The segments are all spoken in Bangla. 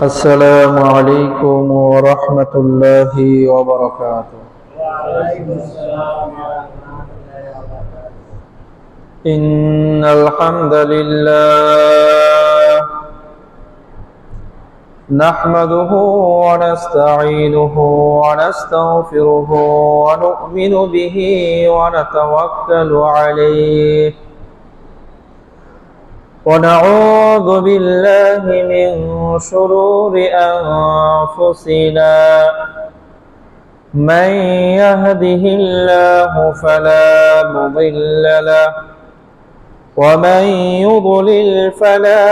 السلام عليكم ورحمة الله وبركاته. وعليكم السلام ورحمة الله وبركاته. إن الحمد لله نحمده ونستعينه ونستغفره ونؤمن به ونتوكل عليه ونعوذ بالله من شرور أنفسنا من يهده الله فلا مضل له ومن يضلل فلا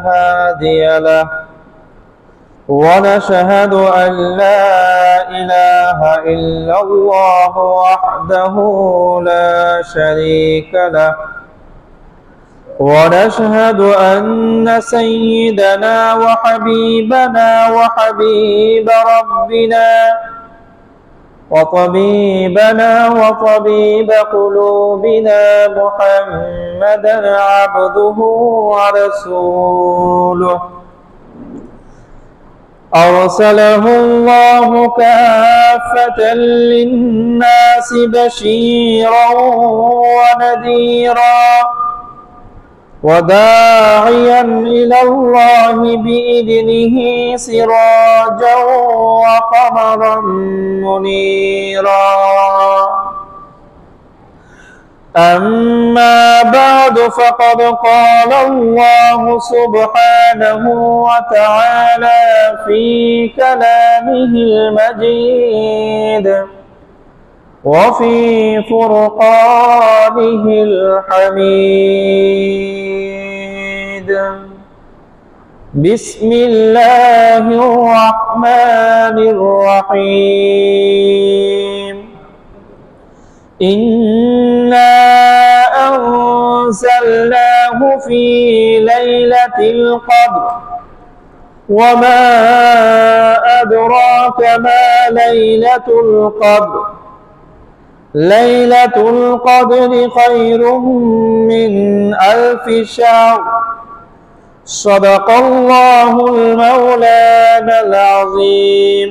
هادي له ونشهد أن لا إله إلا الله وحده لا شريك له ونشهد أن سيدنا وحبيبنا وحبيب ربنا وطبيبنا وطبيب قلوبنا محمدا عبده ورسوله أرسله الله كافة للناس بشيرا ونذيرا وداعيا إلى الله بإذنه سراجا وقمرا منيرا أما بعد فقد قال الله سبحانه وتعالى في كلامه المجيد وفي فرقانه الحميد بسم الله الرحمن الرحيم إنا أنزلناه في ليلة القدر وما أدراك ما ليلة القدر ليلة القدر خير من 1000 شهر صدق الله المولانا العظيم.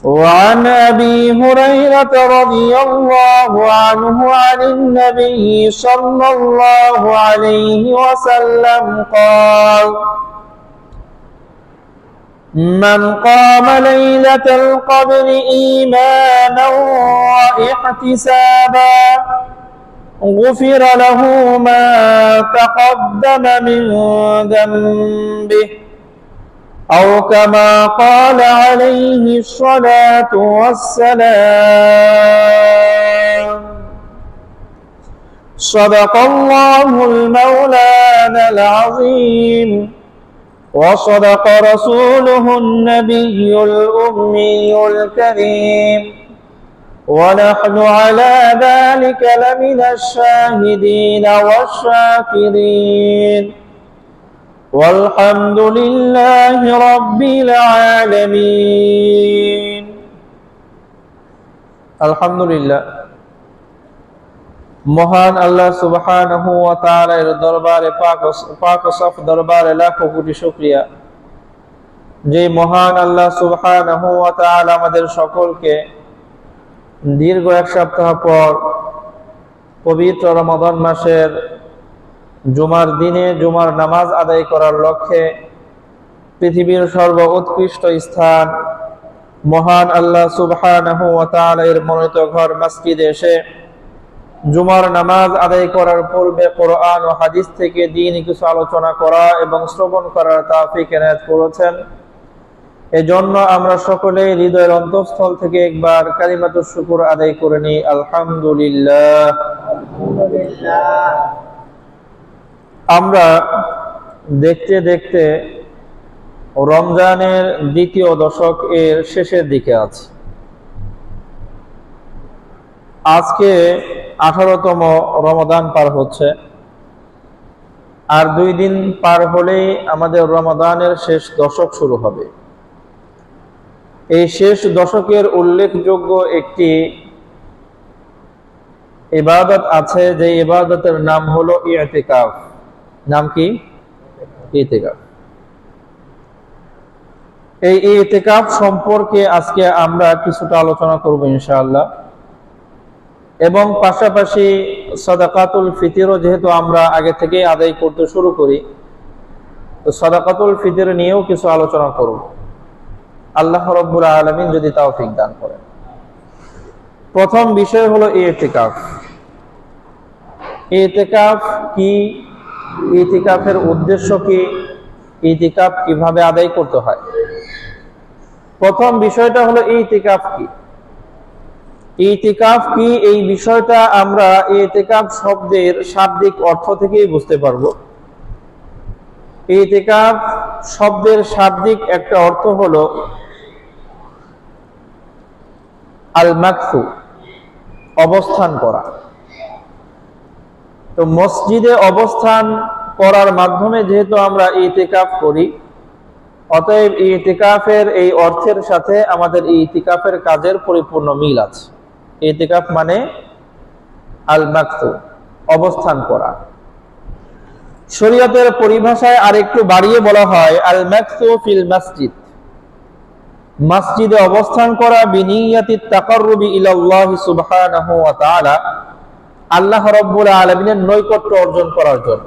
وعن أبي هريرة رضي الله عنه عن النبي صلى الله عليه وسلم قال: من قام ليلة القدر إيمانا واحتسابا غفر له ما تقدم من ذنبه أو كما قال عليه الصلاة والسلام. صدق الله المولانا العظيم وصدق رسوله النبي الأمي الكريم ونحن على ذلك لمن الشاهدين والشاكرين والحمد لله رب العالمين. الحمد لله মহান আল্লাহ সুবহানাহু ওয়া তাআলার দরবারে পাক সাফ দরবারে লাখো কোটি শুকরিয়া যে মহান আল্লাহ সুবহানাহু ওয়া তাআলা আমাদের সকলকে দীর্ঘ এক সপ্তাহ পর পবিত্র রমাদান মাসের জুমার দিনে জুমার নামাজ আদায় করার লক্ষ্যে পৃথিবীর সর্বোৎকৃষ্ট স্থান মহান আল্লাহ সুবহানাহু ওয়া তাআলা এর মনোনীত ঘর মসজিদে এসে জুমার নামাজ আদায় করার পূর্বে কোরআন ও হাদিস থেকে দ্বীনি কিছু আলোচনা করা এবং শ্রবণ করার তৌফিক এনায়েত করেছেন। এজন্য আমরা সকলে হৃদয়ের অন্তঃস্থল থেকে একবার কালিমাতুশ শুকর আদায় করে নিই, আলহামদুলিল্লাহ। আমরা দেখতে দেখতে রমজানের দ্বিতীয় দশক এর শেষের দিকে আছি। আজকে 18তম রমাদান পার হচ্ছে, আর 2 দিন পার হলেই আমাদের রমাদানের শেষ দশক শুরু হবে। এই শেষ দশকের উল্লেখযোগ্য একটি ইবাদত আছে, যে ইবাদতের নাম হলো ইতিকাফ। নাম কি? ইতিকাফ। এই ইতিকাফ সম্পর্কে আজকে আমরা কিছুটা আলোচনা করব ইনশাআল্লাহ, এবং পাশাপাশি সাদাকাতুল ফিতরও যেহেতু আমরা আগে থেকে আদায় করতে শুরু করি, তো সাদাকাতুল ফিতর নিয়েও কিছু আলোচনা করব, আল্লাহ রাব্বুল আলামিন যদি তৌফিক দান করেন। প্রথম বিষয় হলো ইতিকাফ। ইতিকাফ কি, ইতিকাফের উদ্দেশ্য কি, ইতিকাফ কিভাবে আদায় করতে হয়। প্রথম বিষয়টা হলো ইতিকাফ কি। ইতিকাফ কি এই বিষয়টা আমরা ইতিকাফ শব্দের শাব্দিক অর্থ থেকেই বুঝতে পারবো। ইতিকাফ শব্দের শাব্দিক একটা অর্থ হলো আল মাকসু, অবস্থান করা। তো মসজিদে অবস্থান করার মাধ্যমে যেহেতু আমরা ইতিকাফ করি, অতএব ইতিকাফের এই অর্থের সাথে আমাদের ইতিকাফের কাজের পরিপূর্ণ মিল আছে। ইতিকাফ মানে আল মাকসু, অবস্থান করা। শরীয়তের পরিভাষায় আরেকটু বাড়িয়ে বলা হয় আল মাকসু ফিল মসজিদ, মসজিদে অবস্থান করা বিনিয়াতিত তাকাররুবি ইলাল্লাহি সুবহানাহু ওয়া তাআলা, আল্লাহ রাব্বুল আলামিনের নৈকট্য অর্জন করার জন্য।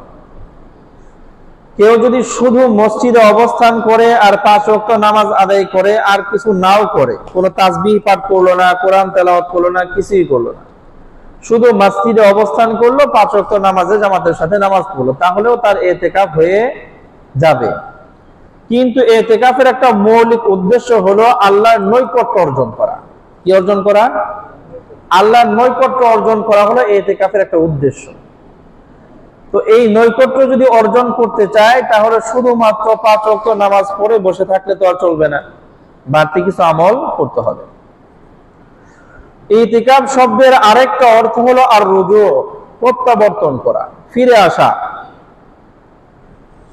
কেউ যদি শুধু মসজিদে অবস্থান করে আর 5 ওয়াক্ত নামাজ আদায় করে আর কিছু নাও করে, কোনো তাসবিহ পাঠ করলো না, কোরআন তেলাওয়াত করলো না, কিছুই করলো না, শুধু মসজিদে অবস্থান করলো, 5 ওয়াক্ত নামাজে জামাতের সাথে নামাজ পড়লো, তাহলেও তার ইতিকাফ হয়ে যাবে। কিন্তু ইতিকাফের একটা মৌলিক উদ্দেশ্য হলো আল্লাহর নৈকট্য অর্জন করা। কি অর্জন করা? আল্লাহর নৈকট্য অর্জন করা হলো ইতিকাফের একটা উদ্দেশ্য। তো এই নৈকট্য যদি অর্জন করতে চায় তাহলে শুধুমাত্র 5 ওয়াক্ত নামাজ পড়ে বসে থাকলে তো আর চলবে না, বাড়তি কিছু আমল করতে হবে। ইতিকাফ শব্দের আরেকটা অর্থ হলো আর রুজু, প্রত্যাবর্তন করা, ফিরে আসা।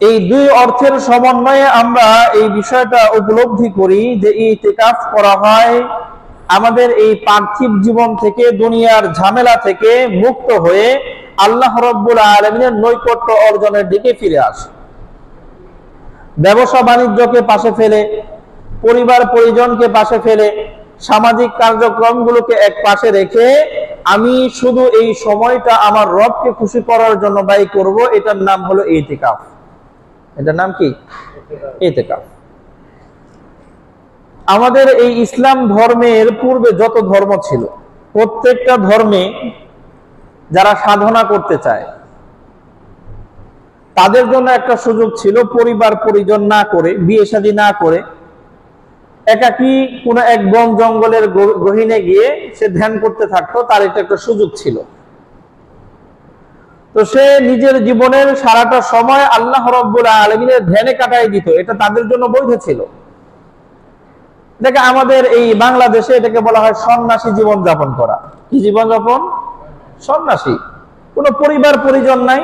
এই দুই অর্থের সমন্বয়ে আমরা এই বিষয়টা উপলব্ধি করি যে ইতিকাফ করা হয় আমাদের এই পার্থিব জীবন থেকে, দুনিয়ার ঝামেলা থেকে মুক্ত হয়ে আল্লাহ রাব্বুল আলামিনের নৈকট্য অর্জনের দিকে ফিরে আসে। ব্যবসা বাণিজ্যকে পাশে ফেলে, পরিবার পরিজনকে পাশে ফেলে, সামাজিক কার্যক্রমগুলোকে এক পাশে রেখে আমি শুধু এই সময়টা আমার রবকে খুশি করার জন্য ব্যয় করব, এটার নাম হলো ইতিকাফ। এটার নাম কি? ইতিকাফ। আমাদের এই ইসলাম ধর্মের পূর্বে যত ধর্ম ছিল, প্রত্যেকটা ধর্মে যারা সাধনা করতে চায় তাদের জন্য একটা সুযোগ ছিল, পরিবার পরিজন না করে, বিয়ে শাদী না করে একাকী কোন এক বন জঙ্গলের গহীনে গিয়ে সে ধ্যান করতে থাকতো, তার এটা একটা সুযোগ ছিল। তো সে নিজের জীবনের সারাটা সময় আল্লাহ রাব্বুল আলামিনের ধ্যানে কাটাই দিত, এটা তাদের জন্য বৈধ ছিল। দেখে আমাদের এই বাংলাদেশে এটাকে বলা হয় সন্ন্যাসী জীবন যাপন করা। কি জীবন যাপন? সন্ন্যাসী। কোনো পরিবার পরিজন নাই,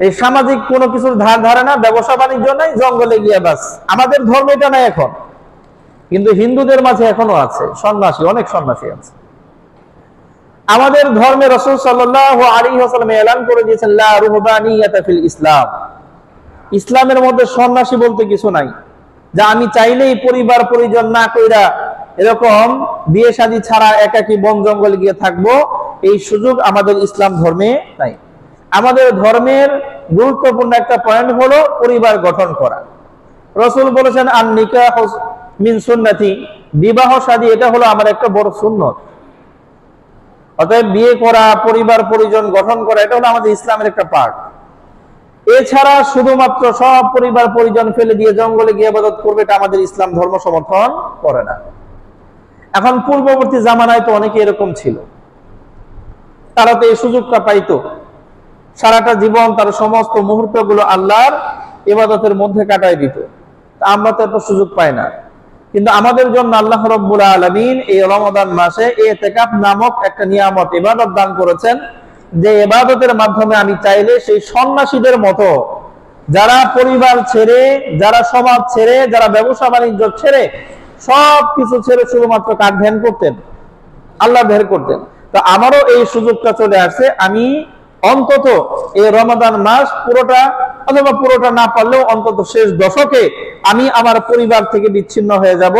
এই সামাজিক কোনো কিছুর ধার ধারে না, ব্যবসা বাণিজ্য নাই, জঙ্গলে গিয়ে বাস। আমাদের ধর্ম এটা নাই এখন, কিন্তু হিন্দুদের মাঝে এখনো আছে সন্ন্যাসী, অনেক সন্ন্যাসী আছে। আমাদের ধর্মে রাসূল সাল্লাল্লাহু আলাইহি ওয়াসাল্লাম এলান করে দিয়েছেন লা রুহবানিয়াতা ফিল ইসলাম, ইসলামের মধ্যে সন্ন্যাসী বলতে কিছু নাই, যা আমি চাইলেই পরিবার পরিজন না কইরা এরকম বিয়ে শাদী ছাড়া একাকী বন জঙ্গলে গিয়ে থাকবো, এই সুযোগ আমাদের ইসলাম ধর্মে নাই। আমাদের ধর্মের গুরুত্বপূর্ণ একটা পয়েন্ট হলো পরিবার গঠন করা। রাসূল বলেছেন আন নিকাহু মিন সুন্নতি, বিবাহ শাদী এটা হলো আমার একটা বড় সুন্নত। অতএব বিয়ে করা, পরিবার পরিজন গঠন করা, এটা হলো আমাদের ইসলামের একটা পার্ট। এছাড়া শুধুমাত্র সব পরিবার পরিজন ফেলে দিয়ে জঙ্গলে গিয়ে ইবাদত করবে, এটা আমাদের ইসলাম ধর্ম সমর্থন করে না। এখন পূর্ববর্তী জামানায় তো অনেকে এরকম ছিল, তারা তো এই সুযোগটা পাইতো, সারাটা জীবন তার সমস্ত মুহূর্তগুলো আল্লাহর ইবাদতের মধ্যে কাটাই দিত। আমরা তো এত সুযোগ পাই না। কিন্তু আমাদের জন্য আল্লাহ রাব্বুল আলামিন এই রমাদান মাসে ইতিকাফ নামক একটা নিয়ামত, ইবাদত দান করেছেন, যে ইবাদতের মাধ্যমে আমি চাইলে সেই সন্ন্যাসীদের মতো যারা পরিবার ছেড়ে, যারা সমাজ ছেড়ে, যারা ব্যবসা বাণিজ্য ছেড়ে, সব কিছু ছেড়ে শুধুমাত্র কার ধ্যান করতেন? আল্লাহ ধ্যান করতেন। তো আমারও এই সুযোগটা চলে আসছে, আমি অন্তত এই রমাদান মাস পুরোটা অথবা পুরোটা না পারলেও অন্তত শেষ দশকে আমি আমার পরিবার থেকে বিচ্ছিন্ন হয়ে যাব,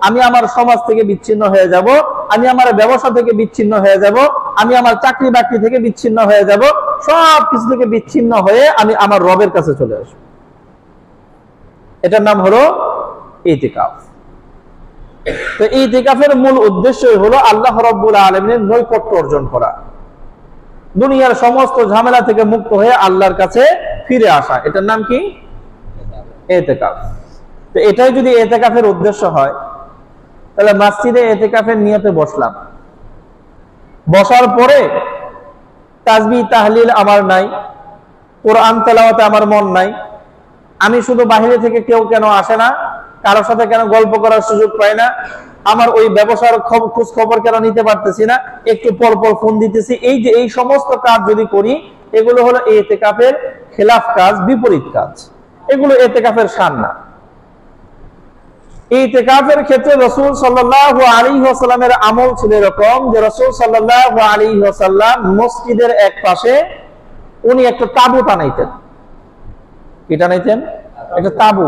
আমি আমার সমাজ থেকে বিচ্ছিন্ন হয়ে যাব, আমি আমার ব্যবসা থেকে বিচ্ছিন্ন হয়ে যাব, আমি আমার চাকরি বাকরি থেকে বিচ্ছিন্ন হয়ে যাব, সব কিছু থেকে বিচ্ছিন্ন হয়ে আমি আমার রবের কাছে চলে আসবো। এটার নাম হলো ইতিকাফ। তো ইতিকাফের মূল উদ্দেশ্যই হলো আল্লাহ রাব্বুল আলামিনের নৈকট্য অর্জন করা, দুনিয়ার সমস্ত ঝামেলা থেকে মুক্ত হয়ে আল্লাহর কাছে ফিরে আসা। এটার নাম কি? ইতিকাফ। তো এটাই যদি ইতিকাফের উদ্দেশ্য হয়, তাহলে মসজিদে ইতিকাফের নিয়তে বসলাম, বসার পরে তাসবিহ তাহলিল আমার নাই, কোরআন তেলাওয়াতে আমার মন নাই, আমি শুধু বাহিরে থেকে কেউ কেন আসে না, কারোর সাথে কেন গল্প করার সুযোগ পাই না, আমার ওই ব্যবসার খোঁজ খবর কেন নিতে পারতেছি না, একটু পর পর ফোন দিতেছি, এই যে এই সমস্ত কাজ যদি করি, এগুলো হলো ইতিকাফের খেলাফ কাজ, বিপরীত কাজ। এগুলো ইতিকাফের শান না। ইতিকাফের ক্ষেত্রে রাসূল সাল্লাল্লাহু আলাইহি ওয়াসাল্লামের আমল ছিল এরকম যে রাসূল সাল্লাল্লাহু আলাইহি ওয়াসাল্লাম মসজিদের এক পাশে উনি একটা তাঁবু টানাইতেন। কি টানাইতেন? একটা তাঁবু।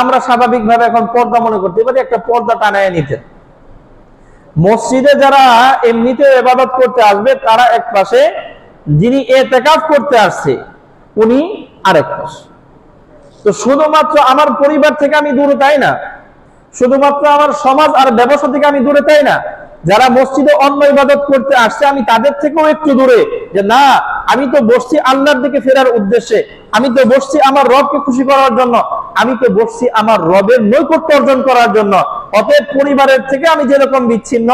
আমরা স্বাভাবিকভাবে এখন পর্দা মনে করতে পারি, একটা পর্দা টানায় নিতেন। মসজিদে যারা এমনিতে ইবাদত করতে আসবে তারা এক পাশে, যিনি ইতিকাফ করতে আসছে উনি আরেক পাশে। তো শুধুমাত্র আমার পরিবার থেকে আমি দূরে তাই না, শুধুমাত্র আমার সমাজ আর ব্যবসা থেকে আমি দূরে তাই না, যারা মসজিদে অন্য ইবাদত করতে আসছে আমি তাদের থেকেও একটু দূরে, যে না আমি তো বসছি আল্লাহর দিকে ফেরার উদ্দেশ্যে, আমি তো বসছি আমার রবকে খুশি করার জন্য, আমি তো বসছি আমার রবের নৈকট্য অর্জন করার জন্য। অতএব পরিবারের থেকে আমি যেরকম বিচ্ছিন্ন,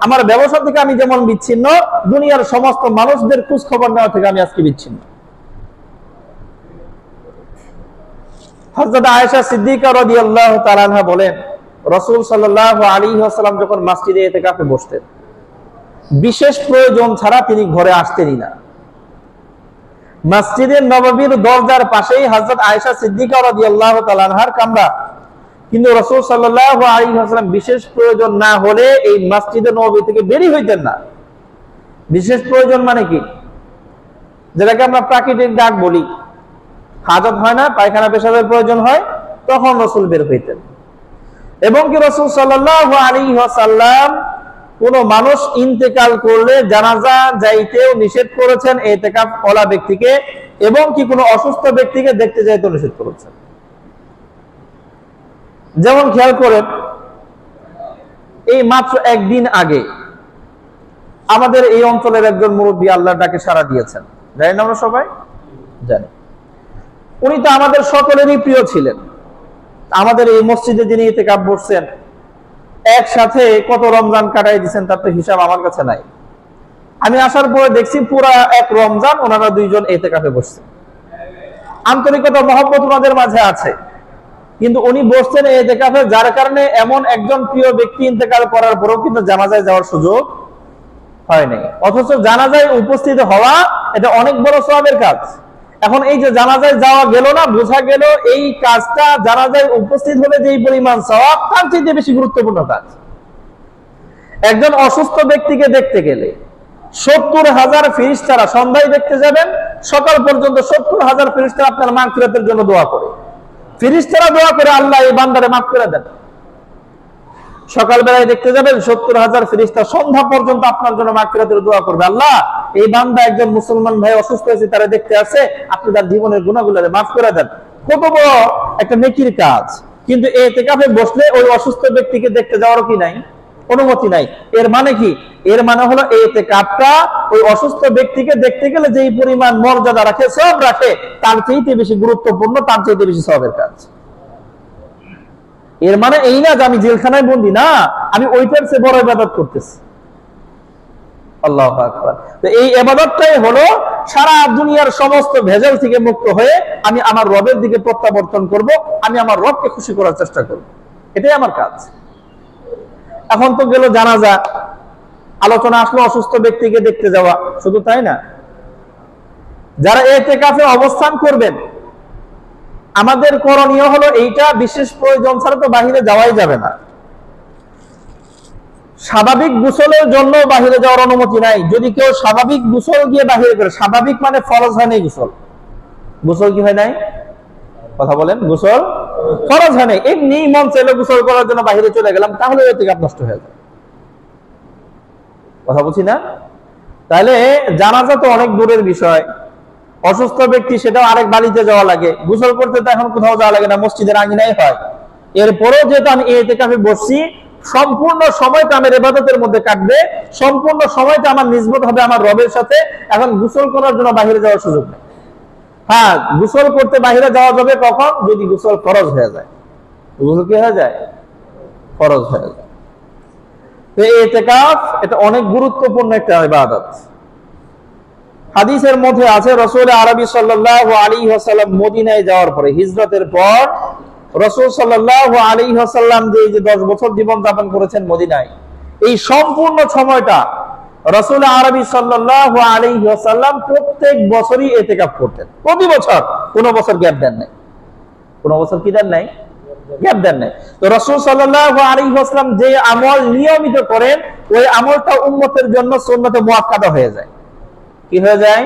আমার ব্যবসা থেকে আমি যেমন বিচ্ছিন্ন, দুনিয়ার সমস্ত মানুষদের খোঁজ খবর নেওয়া থেকে আমি আজকে বিচ্ছিন্ন। হযরত আয়েশা সিদ্দিকা রাদিয়াল্লাহু তাআলা আনহা বলেন, রাসূল সাল্লাল্লাহু আলাইহি ওয়াসাল্লাম যখন মসজিদে ইতিকাফে বসতেন, বিশেষ প্রয়োজন ছাড়া তিনি ঘরে আসতেনই না। মসজিদে নববীর দরজার পাশেই হযরত আয়েশা সিদ্দিকা রাদিয়াল্লাহু তাআলা আনহার কামরা, কিন্তু রাসূল সাল্লাল্লাহু আলাইহি ওয়াসাল্লাম বিশেষ প্রয়োজন না হলে এই মসজিদে নববী থেকে বেরি হইতেন না। বিশেষ প্রয়োজন মানে কি? যেটাকে আমরা প্রাকৃতিক ডাক বলি, হাজত হয় না, পায়খানা পেশাবের প্রয়োজন হয়, তখন রাসূল বের হইতেন। এবং কি রাসূল সাল্লাল্লাহু আলাইহি ওয়াসাল্লাম কোন মানুষ ইন্তেকাল করলে জানাজা যাইতেও নিষেধ করেছেন ইতিকাফ ওয়ালা ব্যক্তিকে, এবং কি কোনো অসুস্থ ব্যক্তিকে দেখতে যাইতেও নিষেধ করেছেন। যেমন খেয়াল করেন, এই মাত্র একদিন আগে আমাদের এই অঞ্চলের একজন মুরব্বী আল্লাহর ডাকে সাড়া দিয়েছেন, জানি না আমরা সবাই জানি। উনি তো আমাদের সকলেরই প্রিয় ছিলেন। আমাদের এই মসজিদে যিনি ইতিকাফ বসছেন, একসাথে কত রমজান কাটাই দিয়েছেন তার তো হিসাব আমার কাছে নাই। আমি আসার পরে দেখছি পুরা এক রমজান ওনারা দুইজন ইতিকাফে বসছেন। আন্তরিকতা মহব্বত ওনাদের মাঝে আছে, কিন্তু উনি বসছেন ইতিকাফে, যার কারণে এমন একজন প্রিয় ব্যক্তি ইন্তেকাল করার পরেও কিন্তু জানাজায় যাওয়ার সুযোগ হয়নি। অথচ জানাজায় উপস্থিত হওয়া এটা অনেক বড় সওয়াবের কাজ। এখন এই যে জানাজায় যাওয়া গেল না, বোঝা গেল এই কাজটা জানাজায় উপস্থিত হলে যেই পরিমাণ সওয়াব, তার চেয়ে বেশি গুরুত্বপূর্ণ কাজ। একজন অসুস্থ ব্যক্তিকে দেখতে গেলে 70,000 ফেরেশতারা সন্ধ্যায় দেখতে যাবেন, সকাল পর্যন্ত 70,000 ফেরেশতারা আপনার মাগফিরাতের জন্য দোয়া করে। ফেরেশতারা দোয়া করে আল্লাহ এই বান্দারে মাফ করে দেন। সকালবেলায় দেখতে যাবেন 70,000 ফেরেশতা সন্ধ্যা পর্যন্ত আপনার জন্য মাগফিরাতের দোয়া করবে, আল্লাহ এই বান্দা একজন মুসলমান ভাই অসুস্থ হয়েছে, তারা দেখতে আসে, আপনি তার জীবনের গুনাহগুলোরে মাফ করে দেন। কত বড় একটা নেকির কাজ। কিন্তু ইতিকাফে বসলে ওই অসুস্থ ব্যক্তিকে দেখতে যাওয়ারও কি নাই, অনুমতি নাই। এর মানে কি? এর মানে হলো ইতিকাফটা ওই অসুস্থ ব্যক্তিকে দেখতে গেলে যেই পরিমাণ মর্যাদা রাখে, সব রাখে, তার চাইতে বেশি গুরুত্বপূর্ণ, তার চাইতে বেশি সওয়াবের কাজ। এর মানে এই না যে আমি জেলখানায় বন্দী, না, আমি ওইটার চেয়ে বড় ইবাদত করতেছি। আল্লাহু আকবার। তো এই ইবাদতটাই হলো সারা দুনিয়ার সমস্ত ভেজাল থেকে মুক্ত হয়ে আমি আমার রবের দিকে প্রত্যাবর্তন করব, আমি আমার রবকে খুশি করার চেষ্টা করব, এটাই আমার কাজ। এখন তো গেল জানাজা, আলোচনা আসলো অসুস্থ ব্যক্তিকে দেখতে যাওয়া, শুধু তাই না, যারা ইতিকাফে অবস্থান করবেন আমাদের করণীয় হলো এইটা, বিশেষ প্রয়োজন ছাড়া তো বাহিরে যাওয়াই যাবে না। স্বাভাবিক গোসলের জন্য বাহিরে যাওয়ার অনুমতি নাই। যদি কেউ স্বাভাবিক গোসল গিয়ে বাহিরে করে, স্বাভাবিক মানে ফরজ হয় নাই গোসল, গোসল কি হয় নাই? কথা বলেন, গোসল ফরজ হয় নাই, এমনি মন চাইলে গোসল করার জন্য বাহিরে চলে গেলাম, তাহলে ইতিকাফ নষ্ট হয়ে যায়। কথা বলছি না? তাহলে জানাজা তো অনেক দূরের বিষয়, অসুস্থ ব্যক্তি সেটাও আরেক বাড়িতে যাওয়া লাগে, গোসল করতে তো এখন কোথাও যাওয়া লাগে না, মসজিদের আঙিনাই হয়। এরপরেও যেহেতু আমি ইতিকাফে বসছি, সম্পূর্ণ সময়টা আমার ইবাদতের মধ্যে কাটবে, সম্পূর্ণ সময়টা আমার নিসবত হবে আমার রবের সাথে। এখন গোসল করার জন্য বাহিরে যাওয়ার সুযোগ নেই। হ্যাঁ, গোসল করতে বাহিরে যাওয়া যাবে কখন? যদি গোসল ফরজ হয়ে যায়। গোসল কি হয়ে যায়? ফরজ হয়ে যায়। তো ইতিকাফ এটা অনেক গুরুত্বপূর্ণ একটা ইবাদত। হাদিসের মধ্যে আছে রাসূল আরবি সাল্লাল্লাহু আলাইহি ওয়াসাল্লাম মদিনায় যাওয়ার পরে, হিজরতের পর রাসূল সাল্লাল্লাহু আলাইহি ওয়াসাল্লাম যে 10 বছর জীবন যাপন করেছেন মদিনায়, এই সম্পূর্ণ সময়টা রাসূল আরবি সাল্লাল্লাহু আলাইহি ওয়াসাল্লাম প্রত্যেক বছরই ইতিকাফ করতেন। প্রতি বছর, কোনো বছর গ্যাপ দেন নাই। কোনো বছর কি দেন নাই? গ্যাপ দেন নাই। তো রাসূল সাল্লাল্লাহু আলাইহি ওয়াসাল্লাম যে আমল নিয়মিত করেন, ওই আমলটা উম্মতের জন্য সুন্নতে মুআক্কাদা হয়ে যায়। কি হয়ে যায়?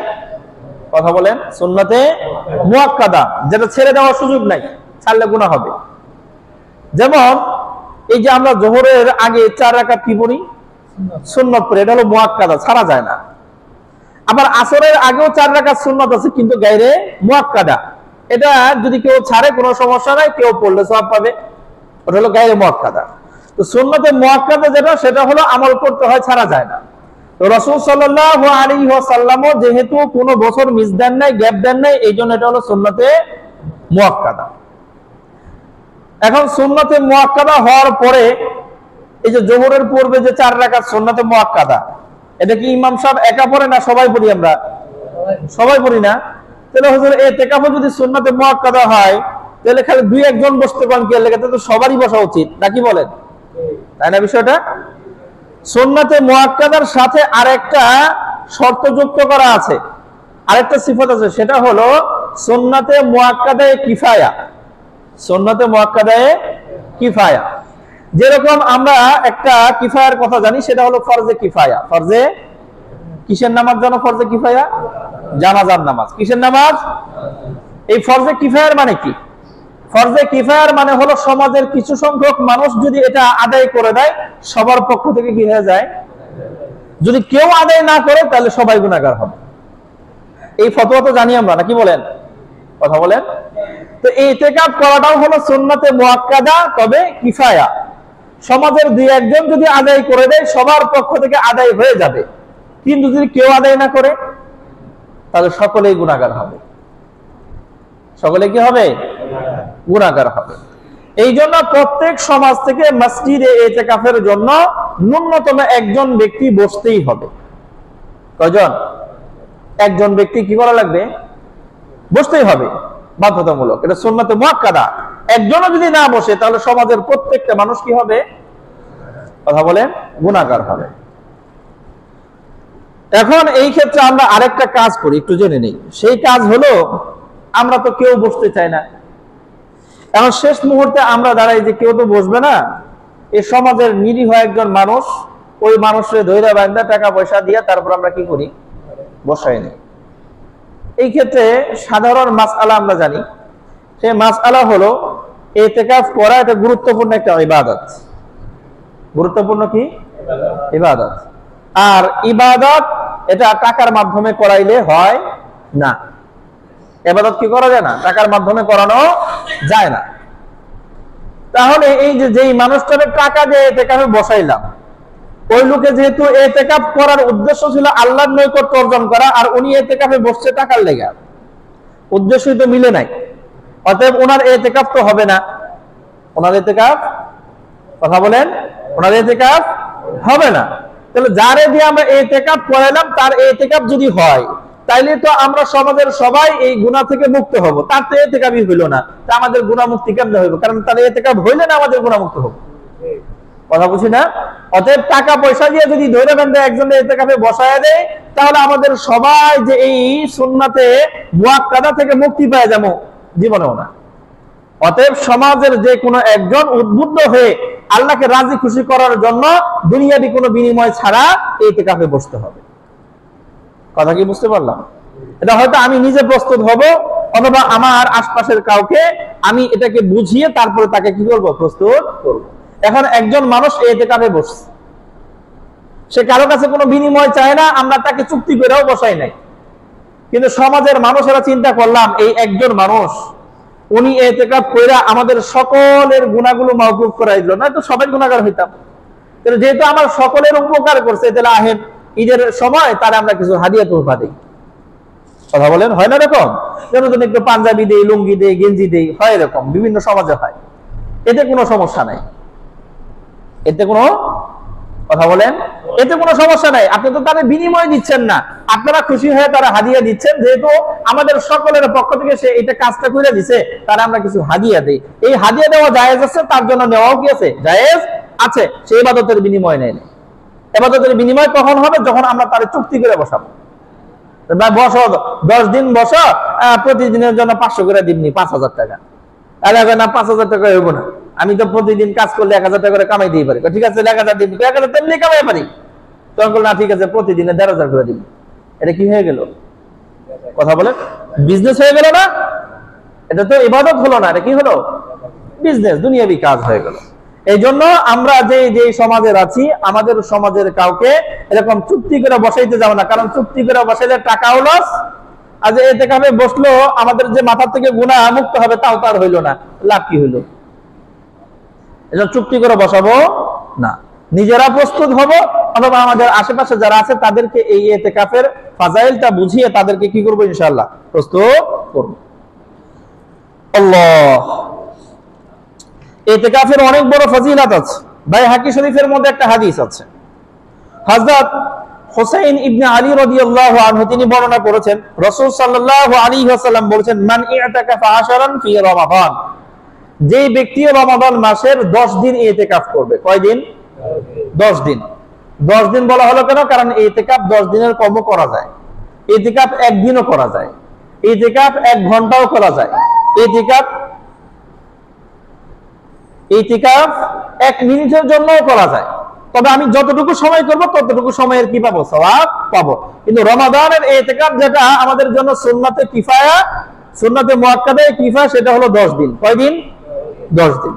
কথা বলেন, সুন্নতে মুআক্কাদা, যেটা ছেড়ে দেওয়ার সুযোগ নাই, ছাড়লে গুনাহ হবে। যেমন এই যে আমরা যোহরের আগে 4 রাকাত কি পড়ি? সুন্নত পড়ি, এটা হলো মুআক্কাদা, ছাড়া যায় না। আবার আসরের আগেও 4 রাকাত সুন্নত আছে, কিন্তু গায়রে মুআক্কাদা, এটা যদি কেউ ছাড়ে কোনো সমস্যা নাই, কেউ পড়লে সওয়াব পাবে, ওটা হলো গায়রে মুআক্কাদা। তো সুন্নতে মুআক্কাদা যেটা, সেটা হলো আমল করতে হয়, ছাড়া যায় না। তো রাসূল সাল্লাল্লাহু আলাইহি ওয়াসাল্লামও যেহেতু কোনো বছর মিস দেন নাই, গ্যাপ দেন নাই, এইজন্য এটা হলো সুন্নতে মুআক্কাদা। এখন সুন্নতে মুআক্কাদা হওয়ার পরে এই যে যোহরের পূর্বে যে 4 রাকাত সুন্নতে মুআক্কাদা, এটা কি ইমাম সাহেব একা পড়ে না সবাই পড়ি? আমরা সবাই পড়ি না? তাহলে হুজুর ইতিকাফও যদি সুন্নতে মুআক্কাদা হয়, তাহলে খালি 2-1 জন বসতে পারেন কি লাগে? তাহলে তো সবারই বসা উচিত, নাকি বলেন? তাই না বিষয়টা? সুন্নতে মুআক্কাদার সাথে আরেকটা শর্ত যুক্ত করা আছে, আরেকটা সিফাত আছে, সেটা হলো সুন্নতে মুআক্কাদায়ে কিফায়া। সুন্নতে মুআক্কাদায়ে কিফায়া, যেরকম আমরা একটা কিফায়ার কথা জানি, সেটা হলো ফরজে কিফায়া। ফরজে কিসের নামাজ জানো? ফরজে কিফায়া জানাজার নামাজ। কিসের নামাজ? এই ফরজে কিফায়ার মানে কি? ফরজে কিফায়ার মানে হলো সমাজের কিছু সংখ্যক মানুষ যদি এটা আদায় করে দেয়, সবার পক্ষ থেকে কি হয়ে যায়? যদি কেউ আদায় না করে, তাহলে সবাই গুনাহগার হবে। এই ফতোয়া তো জানি আমরা, নাকি বলেন? কথা বলেন। তো এই ইতিকাফ করাটাও হলো সুন্নতে মুআক্কাদা, তবে কিফায়া। সমাজের 2-1 জন যদি আদায় করে দেয়, সবার পক্ষ থেকে আদায় হয়ে যাবে। কিন্তু যদি কেউ আদায় না করে, তাহলে সকলেই গুনাহগার হবে। সকলে কি হবে? গুনাহগার হবে। এই জন্য প্রত্যেক সমাজ থেকে মসজিদে ইতিকাফের জন্য ন্যূনতম 1 জন ব্যক্তি বসতেই হবে। কয়জন? 1 জন ব্যক্তি কি করা লাগবে? বসতেই হবে, বাধ্যতামূলক। এটা সুন্নতে মুআক্কাদা। একজনও যদি না বসে, তাহলে সমাজের প্রত্যেকটা মানুষ কি হবে? কথা বলেন, গুনাহগার হবে। এখন এই ক্ষেত্রে আমরা আরেকটা কাজ করি, একটু জেনে নেই। সেই কাজ হলো, আমরা তো কেউ বসতে চাই না। এখন শেষ মুহূর্তে আমরা দাঁড়াই যে কেউ তো বসবে না, এই সমাজের নিরীহ একজন মানুষ, ওই মানুষের ধৈর্য বান্ধা টাকা পয়সা দিয়ে তারপর আমরা কি করি? বসাই নেই। এই ক্ষেত্রে সাধারণ মাসআলা আমরা জানি, সেই মাসআলা হলো ইতিকাফ করা এটা গুরুত্বপূর্ণ একটা ইবাদত। গুরুত্বপূর্ণ কি? ইবাদত। আর ইবাদত এটা টাকার মাধ্যমে করাইলে হয় না। ইবাদত কি করা যায় না? টাকার মাধ্যমে করানো যায় না। তাহলে এই যে যেই মানুষটাকে টাকা দিয়ে ইতিকাফে বসাইলাম, ওই লোকে যেহেতু ইতিকাফ করার উদ্দেশ্য ছিল আল্লাহর নৈকট্য অর্জন করা, আর উনি ইতিকাফে বসছে টাকার লেগে, উদ্দেশ্যই তো মিলে নাই, অতএব ওনার ইতিকাফ তো হবে না। ওনার ইতিকাফ, কথা বলেন, ওনার ইতিকাফ হবে না। তাহলে যারে দিয়ে আমরা ইতিকাফ করাইলাম, তার ইতিকাফ যদি হয়, তাইলে তো আমরা সমাজের সবাই এই গুনাহ থেকে মুক্ত হব। তার তো ইতিকাফই হইল না, তা আমাদের গুনাহ মুক্তি কেমনে হইব? কারণ তার ইতিকাফ হইলে না আমাদের গুনাহ মুক্ত হব। কথা বুঝি না? অতএব টাকা পয়সা দিয়ে যদি ধরে বেঁধে একজনের ইতিকাফে বসায় দেয়, তাহলে আমাদের সবাই যে এই সুন্নাতে মুআক্কাদা থেকে মুক্তি পায় যাবো, জীবনেও না। অতএব সমাজের যে কোনো একজন উদ্বুদ্ধ হয়ে আল্লাহকে রাজি খুশি করার জন্য দুনিয়াবি কোনো বিনিময় ছাড়া ইতিকাফে বসতে হবে। কথা কি বুঝতে পারলাম? এটা হয়তো আমি নিজে প্রস্তুত হব, অথবা আমার আশপাশের কাউকে আমি এটাকে বুঝিয়ে তারপরে তাকে কি করব, প্রস্তুত করব। এখন একজন মানুষ ইতিকাফে বসছে, সে কারো কাছে কোনো বিনিময় চায় না, আমরা তাকে চুক্তি করেও বসাই নাই, কিন্তু সমাজের মানুষেরা চিন্তা করলাম এই একজন মানুষ উনি ইতিকাফ কইরা আমাদের সকলের গুনাহগুলো মাওকুফ করাই দিল, না তো সবাই গুনাহগার হইতাম। তাহলে যেহেতু আমার সকলের উপকার করছে, তাহলে আহেন ঈদের সময় তারা আমরা কিছু হাদিয়া তোহফা দিই। কথা বলেন, হয় না এরকম? যেন একটু পাঞ্জাবি দেই, লুঙ্গি দেই, গেঞ্জি দেই, হয় এরকম বিভিন্ন সমাজে হয়। এতে কোনো সমস্যা নাই, এতে কোনো, কথা বলেন, এতে কোনো সমস্যা নাই। আপনি তো তাদের বিনিময় দিচ্ছেন না, আপনারা খুশি হয়ে তারা হাদিয়া দিচ্ছেন, যেহেতু আমাদের সকলের পক্ষ থেকে সে এটা কাজটা করে দিছে, তারা আমরা কিছু হাদিয়া দেই। এই হাদিয়া দেওয়া জায়েজ আছে, তার জন্য নেওয়াও কি আছে, জায়েজ আছে। সেই ইবাদতের বিনিময় নেই। ইবাদতের বিনিময় কখন হবে? যখন আমরা তার চুক্তি করে বসাবো। বসো 10 দিন বসো, প্রতিদিনের জন্য 500 করে দিবনি, 5000 টাকা। না 5000 টাকা হইব না, আমি তো প্রতিদিন কাজ করলে 1000 টাকা করে কামাই দিতে পারি। ঠিক আছে 1000 দিবি, 1000 তেমনি কামাই পারি। তখন না, ঠিক আছে প্রতিদিনে 1500 করে দিবি। এটা কি হয়ে গেল? কথা বলে, বিজনেস হয়ে গেল না? এটা তো ইবাদত হলো না, এটা কি হলো? বিজনেস, দুনিয়াবি কাজ হয়ে গেল। এই জন্য আমরা যে সমাজের আছি, আমাদের সমাজের কাউকে এরকম চুক্তি করে বসাইতে যাব না, কারণ চুক্তি করে বসাইলে টাকাও লস, আর যে ইতিকাফে বসলো আমাদের যে মাথা থেকে গুনাহ মুক্ত হবে তাও তার হইলো না, লাভ কি হইলো? এজন্য চুক্তি করে বসাবো না, নিজেরা প্রস্তুত হব, অথবা আমাদের আশেপাশে যারা আছে তাদেরকে এই ইতিকাফের ফাজাইলটা বুঝিয়ে তাদেরকে কি করব, ইনশাআল্লাহ প্রস্তুত করব। আল্লাহ, ইতিকাফের অনেক বড় ফজিলত আছে। বাইহাকি শরীফের মধ্যে একটা হাদিস আছে, হযরত হুসাইন ইবনে আলী রাদিয়াল্লাহু আনহু তিনি বর্ণনা করেছেন, রাসূল সাল্লাল্লাহু আলাইহি ওয়াসাল্লাম বলেছেন, মান ইতাকাফা আশারান ফি রমাদান, যে ব্যক্তি রমাদান মাসের 10 দিন ইতিকাফ করবে। কয় দিন? 10 দিন। 10 দিন বলা হলো কেন? কারণ ইতিকাফ 10 দিনের কম করা যায়, ইতিকাফ 1 দিনও করা যায়, ইতিকাফ 1 ঘন্টাও করা যায়, ইতিকাফ 1 মিনিটের জন্যও করা যায়। তবে আমি যতটুকু সময় করব ততটুকু সময়ের কি পাবো? সওয়াব পাবো। কিন্তু রমাদানের ইতিকাফ যেটা আমাদের জন্য সুন্নাতে কিফায়া, সুন্নাতে মুআক্কাদায়ে কিফায়া, সেটা হলো 10 দিন। কয় দিন? 10 দিন।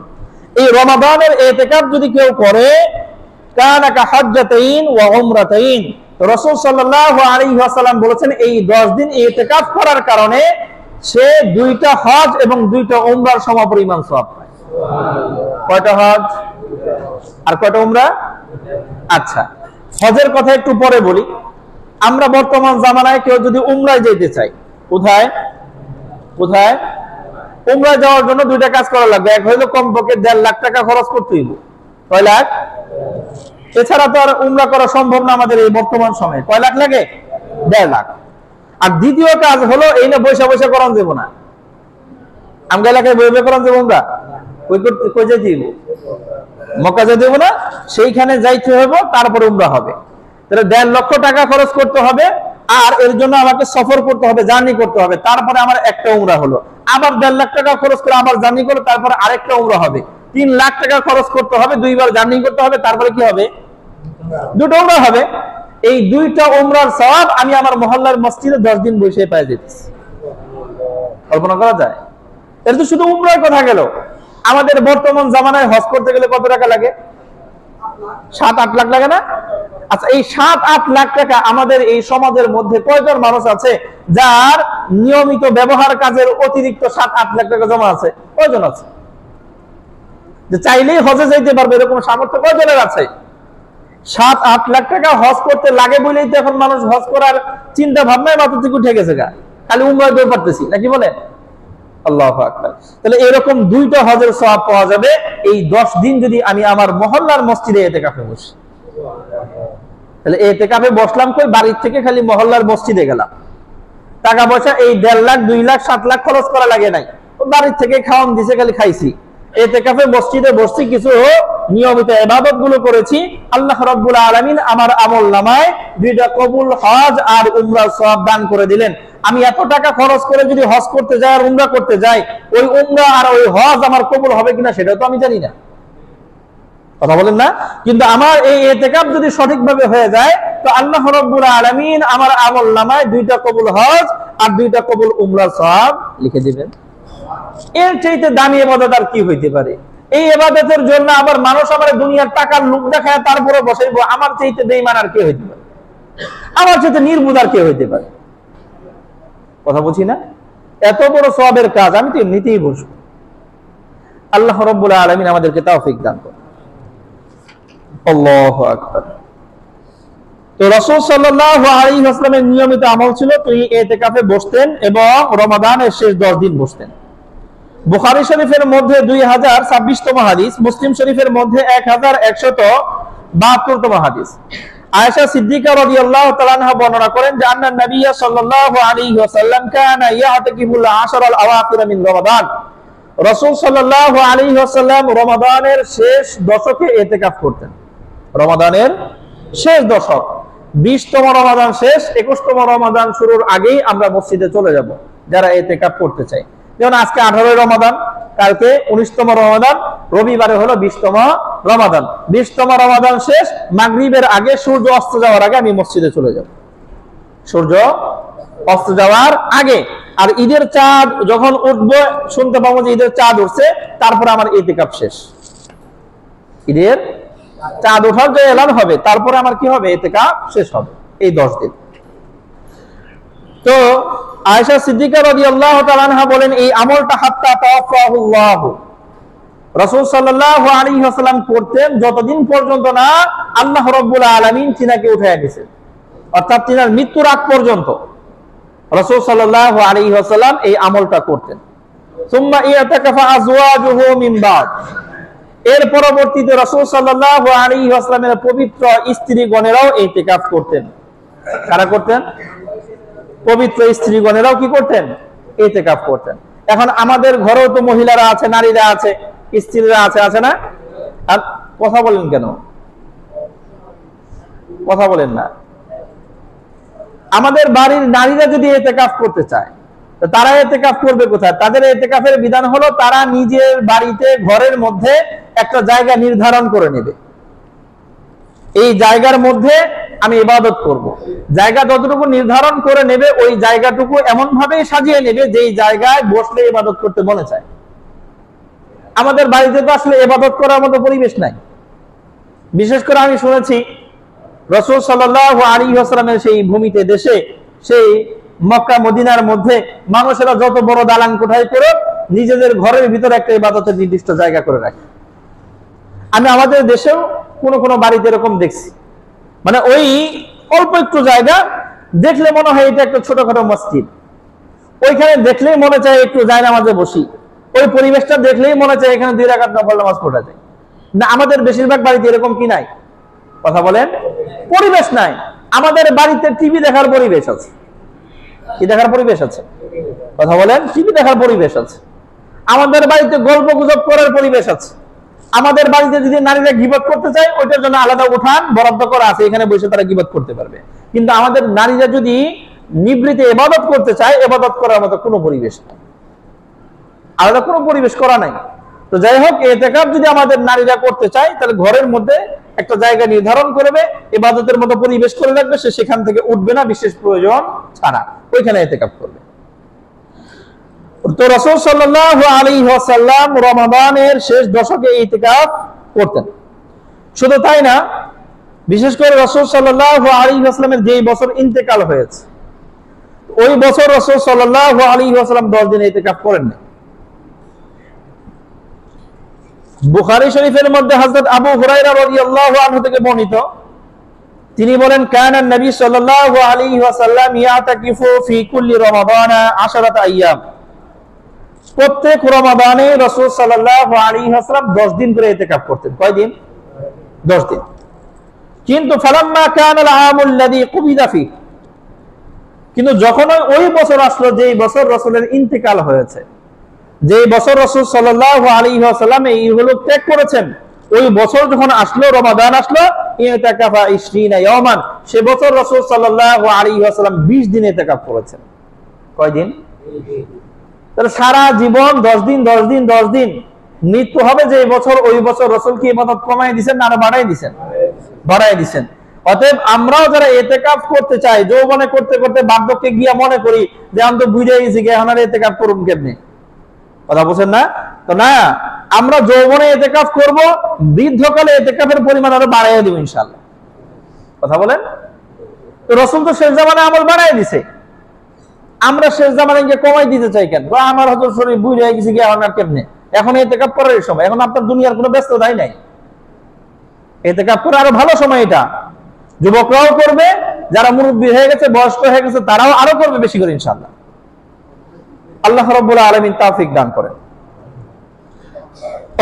এই রমাদানের ইতিকাফ যদি কেউ করে, কানা কাহাজ্জাতাইন ওয়া উমরাতাইন, রাসূল সাল্লাল্লাহু আলাইহি ওয়াসাল্লাম বলেছেন এই 10 দিন ইতিকাফ করার কারণে সে 2টা হজ এবং 2টা উমরার সমপরিমাণ সওয়াব পায়। কয়টা হজ আর কয়টা উমরা? আচ্ছা, হজের কথা একটু পরে বলি। আমরা বর্তমান জামানায় কেউ যদি উমরায় যেতে চাই, কোথায় কোথায় উমরায় যাওয়ার জন্য 2টা কাজ করা লাগবে। এক হইলো কমপক্ষে 1.5 লাখ টাকা খরচ করতে হইব। কয় লাখ? এছাড়া তো আর উমরা করা সম্ভব না আমাদের এই বর্তমান সময়ে। কয় লাখ লাগে? 1.5 লাখ। আর দ্বিতীয় কাজ হলো এই না বৈশা বৈশা করান যাব না, আমগা এলাকায় বইবে করান যাব, আমরা কই যাইতে হইব? মক্কা যেতে হইব না, সেইখানে যাইতে হবে, তারপরে উমরা হবে। তাহলে 1.5 লক্ষ টাকা খরচ করতে হবে, আর এর জন্য আমাকে সফর করতে হবে, জার্নি করতে হবে, তারপরে আমার একটা উমরা হলো। আবার 1.5 লাখ টাকা খরচ করে আবার জার্নি করে তারপরে আরেকটা উমরা হবে। 3 লাখ টাকা খরচ করতে হবে, 2 বার জার্নি করতে হবে, তারপরে কি হবে? 2টা উমরা হবে। এই 2টা উমরার সওয়াব আমি আমার মহল্লার মসজিদে 10 দিন বসে পেয়ে যেতেছি। কল্পনা করা যায়? এর তো শুধু উমরার কথা গেল। আমাদের বর্তমান জামানায় হজ করতে গেলে কত টাকা লাগে? 7-8 লাখ লাগে না? আচ্ছা, এই 7-8 লাখ টাকা আমাদের এই সমাজের মধ্যে কয়জন মানুষ আছে যার নিয়মিত ব্যবহার কাজের অতিরিক্ত 7-8 লাখ টাকা জমা আছে? কয়জন আছে যে চাইলেই হজে যাইতে পারবে এরকম সামর্থ্য কয়জনের আছে? 7-8 লাখ টাকা হজ করতে লাগে বলেই তো এখন মানুষ হজ করার চিন্তা ভাবনায় মাথা থেকে উঠে গেছে গা, খালি উমরায় দৌড় পারতেছি নাকি বলে? আল্লাহু আকবার। তাহলে এরকম 2টা হজের সওয়াব পাওয়া যাবে এই 10 দিন যদি আমি আমার মহল্লার মসজিদে ইতিকাফে বসি। তাহলে ইতিকাফে বসলাম কই? বাড়ির থেকে খালি মহল্লার মসজিদে গেলাম, টাকা পয়সা এই 1.5 লাখ 2 লাখ 7 লাখ খরচ করা লাগে নাই, বাড়ির থেকে খাওয়ান দিছে, খালি খাইছি। ইতিকাফে মসজিদে বসছি, কিছু নিয়মিত ইবাদত গুলো করেছি, আল্লাহ রাব্বুল আলামিন আমার আমল নামায় 2টা কবুল হজ আর উমরার সওয়াব দান করে দিলেন। আমি এত টাকা খরচ করে যদি হজ করতে যাই আর উমরা করতে যাই, ওই উমরা আর ওই হজ আমার কবুল হবে কিনা সেটাও তো আমি জানি না। কথা বলেন না? কিন্তু আমার এই ইতিকাফ যদি সঠিকভাবে হয়ে যায়, তো আল্লাহ রাব্বুল আলামিন আমার আমলনামায় 2টা কবুল হজ আর 2টা কবুল উমরার সওয়াব লিখে দিবেন। এর চাইতে দামি ইবাদত আর কি হইতে পারে? এই ইবাদতের জন্য আবার মানুষ আমার দুনিয়ার টাকার লোভ দেখায় তারপরে বসাইবো, আমার চাইতে বেঈমান আর কে হইতে পারে? আমার চাইতে নির্বুধ আর কে হইতে পারে? কথা বলছি না? এত বড় সওয়াবের কাজ আমি তো এমনিতেই বসবো। আল্লাহ রাব্বুল আলামিন আমাদেরকে তৌফিক দান করুন। আল্লাহু আকবার। তো রাসূল সাল্লাল্লাহু আলাইহি ওয়াসাল্লামের নিয়মিত আমল ছিল তিনি ইতিকাফে বসতেন এবং রমাদানের শেষ 10 দিন বসতেন। বুখারী শরীফের মধ্যে 2026তম হাদিস, মুসলিম শরীফের মধ্যে 1172তম হাদিস। আয়েশা সিদ্দিকা রাদিয়াল্লাহু তাআলা আনহা বর্ণনা করেন যে আন্নান নবী সাল্লাল্লাহু আলাইহি ওয়াসাল্লাম কানা ইয়াতাকিফুল আশরাল আওয়াখির মিন রমাদান। রাসূল সাল্লাল্লাহু আলাইহি ওয়াসাল্লাম রমাদানের শেষ দশকে ইতিকাফ করতেন। রমাদানের শেষ দশক, 20তম রমাদান শেষ, 21তম রমাদান শুরুর আগেই আমরা মসজিদে চলে যাব যারা ইতিকাফ করতে চাই। যেমন আজকে 18 রমাদান, কালকে 19তম রমাদান, রবিবারে হলো 20তম রমাদান। 20তম রমাদান শেষ, মাগরিবের আগে সূর্য অস্ত যাওয়ার আগে আমি মসজিদে চলে যাব, সূর্য অস্ত যাওয়ার আগে। আর ঈদের চাঁদ যখন উঠবে, শুনতে পাবো যে ঈদের চাঁদ উঠছে, তারপরে আমার ইতিকাফ শেষ। ঈদের চাঁদ ওঠার যে এলান হবে, তারপরে আমার কি হবে? ইতিকাফ শেষ হবে এই 10 দিন। তো আয়েশা সিদ্দিকা রাদিয়াল্লাহু তাআলা আনহা বলেন এই আমলটা হাত্তা তাওয়াফাহুল্লাহ, রাসূল সাল্লাল্লাহু আলাইহি ওয়াসাল্লাম করতেন যতদিন পর্যন্ত না আল্লাহ রাব্বুল আলামিন তিনাকে উঠায় দিয়েছেন, অর্থাৎ তিনার মৃত্যুর আগ পর্যন্ত রাসূল সাল্লাল্লাহু আলাইহি ওয়াসাল্লাম এই আমলটা করতেন। সুম্মা ইয়াতাকাফা আজওয়াজুহু মিন বাদ, এর পরবর্তীতে রাসূল সাল্লাল্লাহু আলাইহি ওয়াসাল্লামের পবিত্র স্ত্রীগণেরাও ইতিকাফ করতেন। কারা করতেন? পবিত্র স্ত্রীগণেরাও কি করতেন? ইতিকাফ করতেন। এখন আমাদের ঘরেও তো মহিলারা আছে, নারীরা আছে, স্ত্রীরা আছে, আছে না? আর কথা বলেন কেন? কথা বলেন না। আমাদের বাড়ির নারীরা যদি ইতিকাফ করতে চায়, তো তারা ইতিকাফ করবে কোথায়? তাদের ইতিকাফের বিধান হলো তারা নিজের বাড়িতে ঘরের মধ্যে একটা জায়গা নির্ধারণ করে নেবে, এই জায়গার মধ্যে আমি ইবাদত করব। জায়গা যতটুকু নির্ধারণ করে নেবে, ওই জায়গাটুকু এমন ভাবে সাজিয়ে নেবে যেই জায়গায় বসলে ইবাদত করতে মনে চায়। আমাদের বাড়িতে তো আসলে ইবাদত করার মতো পরিবেশ নাই। বিশেষ করে আমি শুনেছি রাসূল সাল্লাল্লাহু আলাইহি ওয়াসাল্লামের সেই ভূমিতে, দেশে, সেই মক্কা মদিনার মধ্যে মানুষেরা যত বড় দালান কোঠায় করে নিজেদের ঘরের ভিতরে একটা ইবাদতের নির্দিষ্ট জায়গা করে রাখে। আমি আমাদের দেশেও কোন কোন বাড়িতে এরকম দেখছি, মানে ওই অল্প একটু জায়গা দেখলে মনে হয় এটা একটা ছোটখাটো মসজিদ, ওইখানে দেখলেই মনে চায় একটু জায়নামাজে বসি, ওই পরিবেশটা দেখলেই মনে চায় এখানে 2 রাকাত নফল নামাজ পড়া যায়। না, আমাদের বেশিরভাগ বাড়িতে এরকম কি নাই? কথা বলেন, পরিবেশ নাই। আমাদের বাড়িতে টিভি দেখার পরিবেশ আছে। কি দেখার পরিবেশ আছে? কথা বলেন, টিভি দেখার পরিবেশ আছে। আমাদের বাড়িতে গল্প গুজব করার পরিবেশ আছে। আমাদের বাড়িতে যদি নারীরা গীবত করতে চায়, ওইটার জন্য আলাদা উঠান বরাদ্দ করা আছে, এখানে বসে তারা গীবত করতে পারবে। কিন্তু আমাদের নারীরা যদি নিবৃত্তে ইবাদত করতে চায়, ইবাদত করার মতো কোনো পরিবেশ নেই, আলাদা কোনো পরিবেশ করা নাই। তো যাই হোক, ইতিকাফ যদি আমাদের নারীরা করতে চায়, তাহলে ঘরের মধ্যে একটা জায়গা নির্ধারণ করবে, ইবাদতের মতো পরিবেশ করে রাখবে, সে সেখান থেকে উঠবে না বিশেষ প্রয়োজন ছাড়া, ওইখানে ইতিকাফ করবে। তো রাসূল সাল্লাল্লাহু আলাইহি ওয়াসাল্লাম রমাদানের শেষ দশকে ইতিকাফ করতেন। শুধু তাই না, বিশেষ করে রাসূল সাল্লাল্লাহু আলাইহি ওয়াসাল্লামের যেই বছর ইন্তেকাল হয়েছে, ওই বছর রাসূল সাল্লাল্লাহু আলাইহি ওয়াসাল্লাম 10 দিন ইতিকাফ করেন না। বুখারী শরীফের মধ্যে হযরত আবু হুরায়রা রাদিয়াল্লাহু আনহু থেকে বর্ণিত, তিনি বলেন কানা নবী সাল্লাল্লাহু আলাইহি ওয়াসাল্লাম ইয়াতাকিফু ফি কুল্লি রমাদান 10 আইয়াম, প্রত্যেক রমাদানে রাসূল সাল্লাল্লাহু আলাইহি ওয়াসাল্লাম 10 দিন করে ইতিকাফ করতেন। কয় দিন? 10 দিন। কিন্তু ফালাম্মা কানা আল-আমুল লাযী কুবিদা ফি, কিন্তু যখন ওই বছর আসলো যেই বছর রাসূলের ইন্তেকাল হয়েছে, যেই বছর রাসূল সাল্লাল্লাহু আলাইহি ওয়াসাল্লাম এই ইহলোক ত্যাগ করেছেন, ওই বছর যখন আসলো, রমাদান আসলো, ইতিকাফা 20 ইয়াওমান, সে বছর রাসূল সাল্লাল্লাহু আলাইহি ওয়াসাল্লাম 20 দিন ইতিকাফ করেছেন। কয়দিন? তাহলে সারা জীবন 10 দিন 10 দিন 10 দিন মৃত্যু হবে যে বছর, ওই বছর রাসূল কি ইবাদত কমায় দিবেন না আরো বাড়ায় দিবেন? বাড়ায় দিবেন। অতএব আমরাও যারা ইতিকাফ করতে চাই, যৌবনে করতে করতে বার্ধক্যে গিয়া মনে করি যে আমি তো বুঝে গেছি এখন আর ইতিকাফ করব কেমনে, কথা বলছেন না? তো না, আমরা যৌবনে ইতিকাফ করব, বৃদ্ধকালে ইতিকাফের পরিমাণ আরো বাড়াইয়া দিব ইনশাআল্লাহ। কথা বলেন? তো রাসূল তো শেষ জামানায় আমল বাড়ায় দিছে, আমরা শেষ জামানায় গিয়ে কমাই দিতে চাই কেন? আমার হয়তো শরীর বুঝে গেছি গিয়ে এখন আর কেমনে, এখন ইতিকাফ করার সময়, এখন আপনার দুনিয়ার কোনো ব্যস্ততাই নাই। ইতিকাফ করে আরো ভালো সময় এটা, যুবকরাও করবে, যারা মুরব্বী হয়ে গেছে বয়স্ক হয়ে গেছে তারাও আরো করবে বেশি করে ইনশাআল্লাহ। আল্লাহ রাব্বুল আলামিন তৌফিক দান করেন।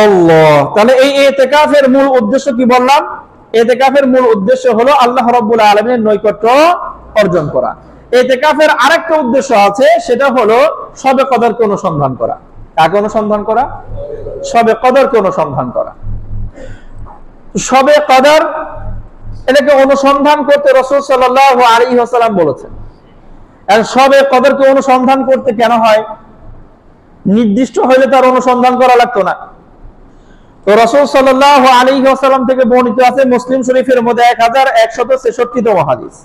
আল্লাহ, তাহলে এই ইতিকাফের মূল উদ্দেশ্য কি বললাম? ইতিকাফের মূল উদ্দেশ্য হলো আল্লাহ রাব্বুল আলামিনের নৈকট্য অর্জন করা। ইতিকাফের আরেকটা উদ্দেশ্য আছে, সেটা হলো শবে কদরকে অনুসন্ধান করা। কাকে অনুসন্ধান করা? শবে কদরকে অনুসন্ধান করা। শবে কদর এটাকে অনুসন্ধান করতে রাসূল সাল্লাল্লাহু আলাইহি ওয়াসাল্লাম বলেছেন। আর শবে কদরকে অনুসন্ধান করতে কেন হয়? নির্দিষ্ট হইলে তার অনুসন্ধান করা লাগতো না। তো রাসূল সাল্লাল্লাহু আলাইহি ওয়াসাল্লাম থেকে বর্ণিত আছে মুসলিম শরীফের মধ্যে 1166তম হাদিস।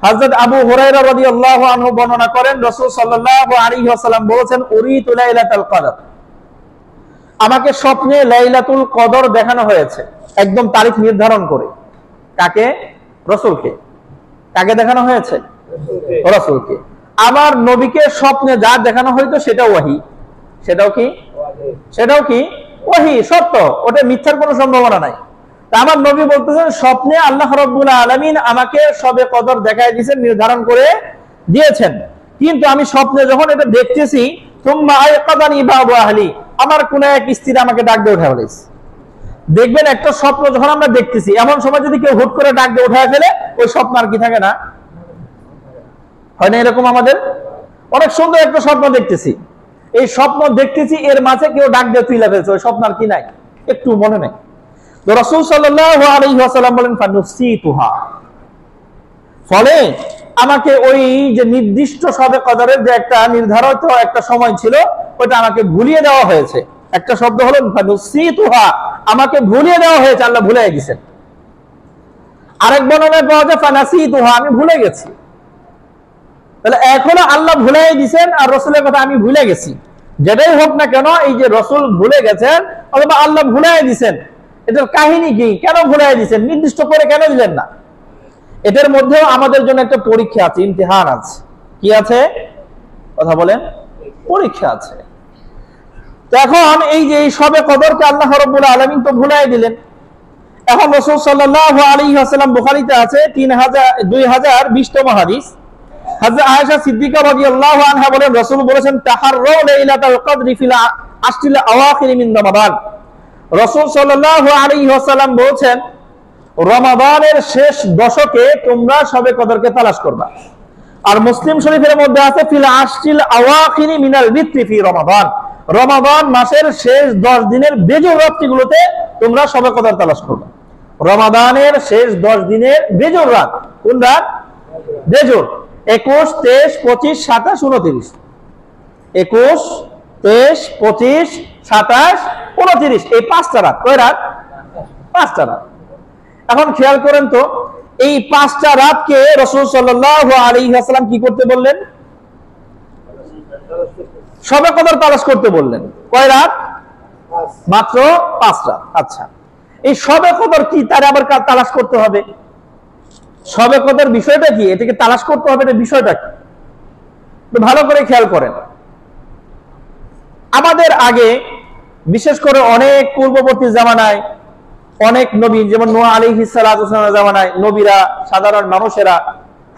হযরত আবু হুরায়রা রাদিয়াল্লাহু আনহু বর্ণনা করেন, রাসূল সাল্লাল্লাহু আলাইহি ওয়াসাল্লাম বলেছেন, উরিতু লাইলাতুল কদর, আমাকে স্বপ্নে লাইলাতুল কদর দেখানো হয়েছে, একদম তারিখ নির্ধারণ করে। কাকে? রাসূলকে। কাকে দেখানো হয়েছে? রাসূলকে। আমার নবীকে স্বপ্নে যা দেখানো হইতো সেটাও ওহী। সেটাও কি? সেটাও কি? ওহী, সত্য, ওটা মিথ্যার কোনো সম্ভাবনা নাই। তা আমার নবী বলতেছেন স্বপ্নে আল্লাহ রাব্বুল আলামিন আমাকে শবে কদর দেখায় দিয়েছেন, নির্ধারণ করে দিয়েছেন, কিন্তু আমি স্বপ্নে যখন এটা দেখতেছি, সুম্মা আয়কাদানি বাবু আহলি, আমার কোন এক স্ত্রী আমাকে ডাক দিয়ে উঠায় ফেলেছে। দেখবেন একটা স্বপ্ন যখন আমরা দেখতেছি, এমন সময় যদি কেউ হুট করে ডাক দিয়ে উঠায় ফেলে, ওই স্বপ্ন আর কি থাকে না? হয় না এরকম? আমাদের অনেক সুন্দর একটা স্বপ্ন দেখতেছি, এই স্বপ্ন দেখতেছি, এর মাঝে কেউ ডাক দিয়ে তুইলা ফেলছে, ওই স্বপ্ন আর কি নাই, একটু মনে নেই। তো রাসূল সাল্লাল্লাহু আলাইহি ওয়াসাল্লাম বলেন, ফানুসিতুহা, ফলে আমাকে ওই যে নির্দিষ্ট শবে কদরের যে একটা নির্ধারিত একটা সময় ছিল, ওটা আমাকে ভুলিয়ে দেওয়া হয়েছে। একটা শব্দ হলো ফানুসিতুহা, আমাকে ভুলিয়ে দেওয়া হয়েছে, আল্লাহ ভুলে গেছেন। আরেক বর্ণনায় পাওয়া যায় ফানাসিতুহা, আমি ভুলে গেছি। তাহলে এখনো আল্লাহ ভুলাই দিয়েছেন আর রাসূলের কথা আমি ভুলে গেছি। যেটাই হোক না কেন, এই যে রাসূল ভুলে গেছেন অথবা আল্লাহ ভুলাই দিয়েছেন, এটার কাহিনী কি? কেন ভুলাই দিয়েছেন? নির্দিষ্ট করে কেন দিলেন না? এটার মধ্যেও আমাদের জন্য একটা পরীক্ষা আছে, ইমতিহান আছে। কি আছে? কথা বলেন। পরীক্ষা আছে। তো এখন এই যে শবে কদরকে আল্লাহ রাব্বুল আলামিন তো ভুলাই দিলেন, এখন রাসূল সাল্লাল্লাহু আলাইহি ওয়াসাল্লাম, বুখারীতে আছে 2020তম হাদিস, হযরত আয়েশা সিদ্দিকা রাদিয়াল্লাহু আনহা বলেন, রাসূল বলেছেন, তাহাররু লাইলাতুল কদরি ফিল আশরিল আওয়াখির মিন রমাদান। রাসূল সাল্লাল্লাহু আলাইহি ওয়াসাল্লাম বলেছেন, রমাদানের শেষ দশকে তোমরা শবে কদরকে তালাশ করবা। আর মুসলিম শরীফের মধ্যে আছে, ফিল আশরিল আওয়াখির মিনাল বিত্রি ফি রমাদান, রমাদান মাসের শেষ 10 দিনের বেজোর রাতগুলোতে তোমরা শবে কদর তালাশ করবা। রমাদানের শেষ 10 দিনের বেজোর রাত, কোন রাত? বেজোর। 21, 23, 25, 27, 29। 21, 23, 25, 27, 29, এই 5টা রাত। কয় রাত? 5টা রাত। এখন খেয়াল করেন তো, এই 5টা রাতকে রাসূল সাল্লাল্লাহু আলাইহি ওয়াসাল্লাম কি করতে বললেন? শবে কদর তালাশ করতে বললেন। কয় রাত? মাত্র 5 রাত। আচ্ছা, এই শবে কদর কি, তার আবার তালাশ করতে হবে? শবে কদর বিষয়টা কি, এটাকে তালাশ করতে হবে, এটা বিষয়টা কি? ভালো করে খেয়াল করেন। আমাদের আগে, বিশেষ করে অনেক পূর্ববর্তী জামানায় অনেক নবী, যেমন নূহ আলাইহিস সালাতু ওয়াস সালামের জামানায় নবীরা, সাধারণ মানুষেরা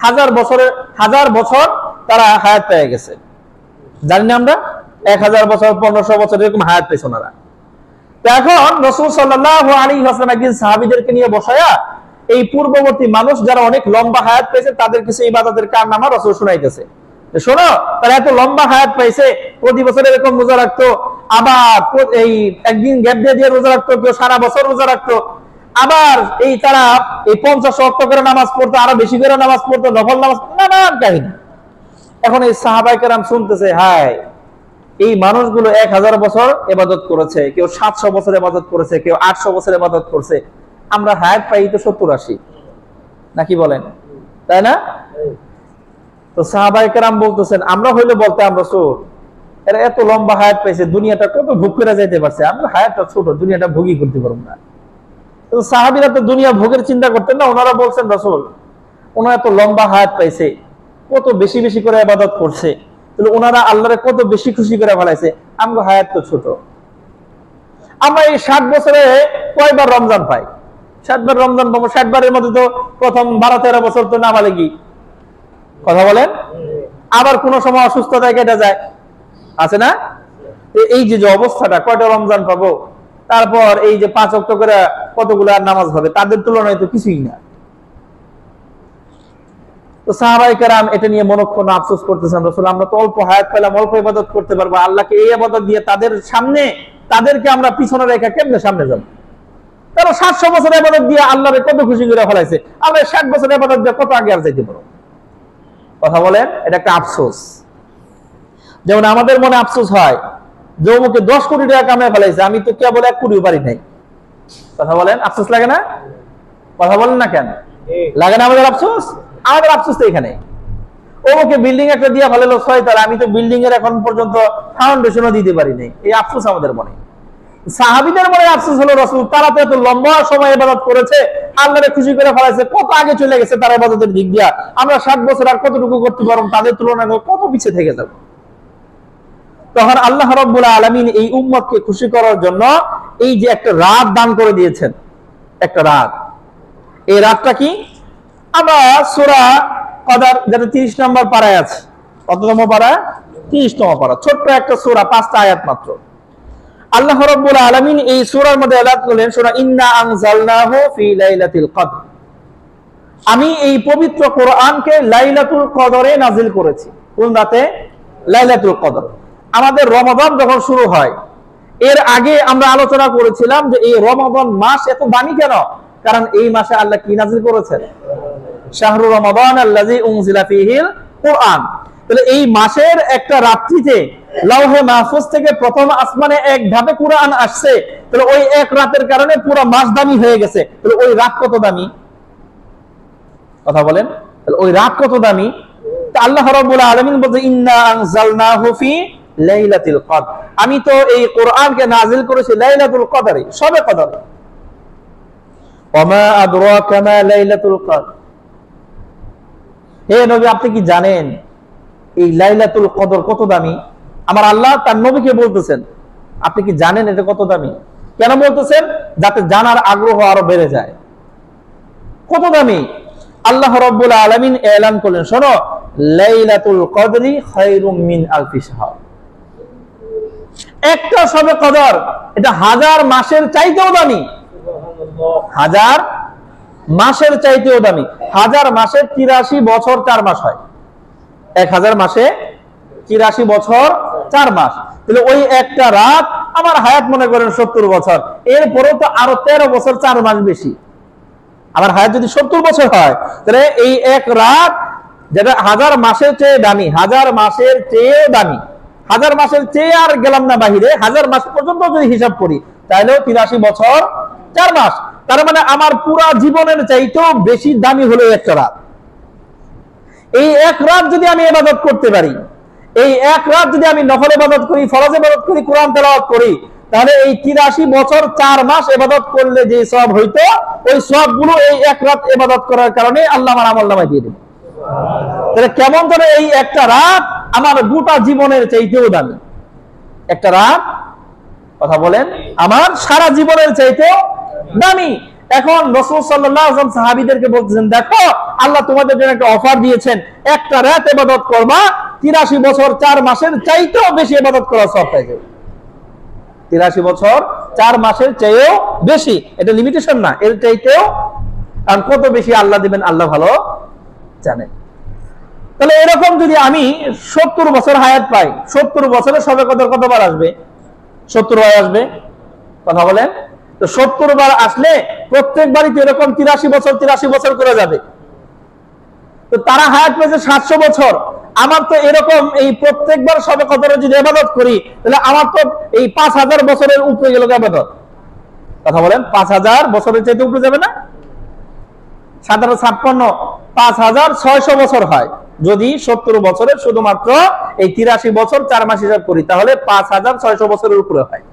হাজার বছর তারা হায়াত পেয়ে গেছে। জানি না আমরা 1000 বছর, 1500 বছর এরকম হায়াত পেয়েছে ওনারা। তো এখন রাসূল সাল্লাল্লাহু আলাইহি ওয়াসাল্লাম একদিন সাহাবীদেরকে নিয়ে বসায়া এই পূর্ববর্তী মানুষ যারা অনেক লম্বা হায়াত পেয়েছে তাদের কিছু ইবাদতের কারনামা রাসূল শুনাইতেছে। শোনো, তারা এত লম্বা হায়াত পাইছে, প্রতি বছর এরকম রোজা রাখতো, আবার এই একদিন গ্যাপ দিয়ে রোজা রাখতো, কেউ সারা বছর রোজা রাখতো, আবার এই তারা এই 50 ওয়াক্ত করে নামাজ পড়তো, আরো বেশি করে নামাজ পড়তো, নফল নামাজ, নানান কাহিনী। এখন এই সাহাবায়ে কেরাম শুনতেছে, হায় এই মানুষগুলো 1000 বছর ইবাদত করেছে, কেউ 700 বছর ইবাদত করেছে, কেউ 800 বছর ইবাদত করছে, আমরা হায়াত পাই তো 70-80, নাকি বলেন, তাই না? তো সাহাবায়ে কেরাম বলতেছেন, আমরা হইলে বলতাম রাসূল এরা এত লম্বা হায়াত পাইছে, দুনিয়াটা কত ভোগ করে যাইতে পারছে, আমরা হায়াতটা ছোট, দুনিয়াটা ভোগই করতে পারব না। তো সাহাবীরা তো দুনিয়া ভোগের চিন্তা করতেন না, ওনারা বলছেন রাসূল ওনারা এত লম্বা হায়াত পাইছে, কত বেশি বেশি করে ইবাদত করছে, তাহলে ওনারা আল্লাহরে কত বেশি খুশি করে ফেলাইছে, আমগো হায়াত তো ছোট। আমরা এই 60 বছরে কয়বার রমজান পাই? 60 বার রমজান পাবো, 60 বারের মধ্যে তো প্রথম 12-13 বছর তো নামালেগি, কথা বলেন, আবার কোন সময় অসুস্থতায় কেটে যায়, আছে না? এই যে অবস্থাটা, কয়টা রমজান পাবো, তারপর এই যে 5 ওয়াক্ত করে কতগুলো আর নামাজ হবে, তাদের তুলনায় তো কিছুই না। তো সাহাবায়ে কেরাম এটা নিয়ে মনক্ষণ আফসোস করতেছেন, রাসূল আমরা তো অল্প হায়াত পেলাম, অল্প ইবাদত করতে পারবো, আল্লাহকে এই ইবাদত দিয়ে তাদের সামনে, তাদেরকে আমরা পিছনে রেখে কেমনে সামনে যাব? তারা 700 বছর ইবাদত দিয়ে আল্লাহরে কত খুশি করে ফেলাইছে, আমরা 60 বছর ইবাদত দিয়ে কত আগে আর যাইতে পারবো? কথা বলেন, এটা একটা আফসোস। যেমন আমাদের মনে আফসোস হয় যে অমুকে 10 কোটি টাকা কামাই ফেলাইছে, আমি তো কেবল 1 কোটিও পারি নাই। কথা বলেন, আফসোস লাগে না? কথা বলেন না কেন লাগে না আমাদের আফসোস? আমাদের আফসোস তো এখানে, অমুকে বিল্ডিং একটা দিয়া ফেলালো 6 তলা, আমি তো বিল্ডিং এর এখন পর্যন্ত ফাউন্ডেশনও দিতে পারি নাই, এই আফসোস আমাদের মনে। সাহাবীদের মনে আফসোস হলো রাসূল তারা তো এত লম্বা সময় ইবাদত করেছে, আল্লাহরে খুশি করে ফেলাইছে, কত আগে চলে গেছে তারা ইবাদতের দিক দিয়া, আমরা 60 বছর আর কতটুকু করতে পারবো, তাদের তুলনায় কত পিছিয়ে থেকে যাব। তখন আল্লাহ রাব্বুল আলামিন এই উম্মতকে খুশি করার জন্য এই যে একটা রাত দান করে দিয়েছেন, একটা রাত। এই রাতটা কি? আমরা সূরা কদর যেটা 30 নম্বর পারায় আছে, কততম পারা? 30তম পারা, ছোট্ট একটা সূরা, 5টা আয়াত মাত্র। আল্লাহ রাব্বুল আলামিন এই সূরার মধ্যে এলান করলেন, সূরা ইন্না আনজালনাহু ফি লাইলাতুল কদর, আমি এই পবিত্র কোরআনকে লাইলাতুল কদরে নাজিল করেছি। কোন রাতে? লাইলাতুল কদর। আমাদের রমাদান যখন শুরু হয়, এর আগে আমরা আলোচনা করেছিলাম যে এই রমাদান মাস এত দামি কেন? কারণ এই মাসে আল্লাহ কি নাজিল করেছেন? শাহরু রমাদান আল্লাযী উনজিলা ফীহিল কুরআন। তাহলে এই মাসের একটা রাত্রিতে লাওহে মাহফুজ থেকে প্রথম আসমানে এক ধাপে কুরআন আসছে, তাহলে ওই এক রাতের কারণে পুরো মাস দামি হয়ে গেছে। তাহলে ওই রাত কত দামি? কথা বলেন, তাহলে ওই রাত কত দামি? তা আল্লাহ রাব্বুল আলামিন বলতে ইন্না আনজালনাহু ফি লাইলাতুল কদর, আমি তো এই কোরআনকে নাজিল করেছি লাইলাতুল কদরে, শবে কদরে। ওমা আদরাকা মা লাইলাতুল কদর, হে নবী আপনি কি জানেন এই লাইলাতুল কদর কত দামি? আমার আল্লাহ তার নবীকে বলতেছেন, আপনি কি জানেন এটা কত দামি? কেন বলতেছেন? যাতে জানার আগ্রহ আরো বেড়ে যায়। কত দামি? আল্লাহ রাব্বুল আলামিন এলান করলেন, শোনো, লাইলাতুল কদরি খায়রুম মিন আলফি শাহর, একটা শবে কদর এটা 1000 মাসের চাইতেও দামি, 1000 মাসের চাইতেও দামি। 1000 মাসে 83 বছর 4 মাস হয়, 1000 মাসে 83 বছর 4 মাস। তাহলে ওই একটা রাত, আমার হায়াত মনে করেন 70 বছর, এরপরেও তো আরো 13 বছর 4 মাস বেশি। আমার হায়াত যদি 70 বছর হয়, তাহলে এই এক রাত যেটা 1000 মাসের চেয়ে দামি, 1000 মাসের চেয়ে দামি, 1000 মাসের চেয়ে আর গেলাম না বাহিরে, 1000 মাস পর্যন্ত যদি হিসাব করি তাহলেও 83 বছর 4 মাস। তার মানে আমার পুরা জীবনের চাইতেও বেশি দামি হলো একটা রাত। এই এক রাত যদি আমি ইবাদত করতে পারি, এই এক রাত যদি আমি নফল ইবাদত করি, ফরজ ইবাদত করি, কোরআন তেলাওয়াত করি, তাহলে এই 83 বছর 4 মাস ইবাদত করলে যে সওয়াব হইতো, ওই সওয়াবগুলো এই এক রাত ইবাদত করার কারণে আল্লাহ আমার আমলনামায় দিয়ে দেবে। তাহলে কেমন করে এই একটা রাত আমার গোটা জীবনের চাইতেও দামি, একটা রাত, কথা বলেন, আমার সারা জীবনের চাইতেও দামি। এখন রাসূল সাল্লাল্লাহু আলাইহি ওয়াসাল্লাম সাহাবীদেরকে বলতেছেন, দেখো আল্লাহ তোমাদের জন্য একটা অফার দিয়েছেন, একটা রাত ইবাদত করবা, 83 বছর 4 মাসের চাইতেও বেশি ইবাদত করার সওয়াব পাইবে। 83 বছর 4 মাসের চেয়েও বেশি, এটা লিমিটেশন না, এর চাইতেও আর কত বেশি আল্লাহ দিবেন আল্লাহ ভালো জানেন। তাহলে এরকম যদি আমি 70 বছর হায়াত পাই, 70 বছরে শবে কদর কতবার আসবে? 70 বার আসবে, কথা বলেন। তো 70 বার আসলে প্রত্যেকবারই তো এরকম 83 বছর 83 বছর করে যাবে। তো তারা হায়াত পেয়েছে 700 বছর, আমার তো এরকম এই প্রত্যেকবার সবে কদরে যদি ইবাদত করি তাহলে আমার তো এই 5000 বছরের উপরে গেল ইবাদত। কথা বলেন, 5000 বছরের চাইতে উপরে যাবে না? 57 5600 বছর হয় যদি 70 বছরের শুধুমাত্র এই 83 বছর 4 মাস হিসাব করি, তাহলে 5600 বছরের উপরে হয়।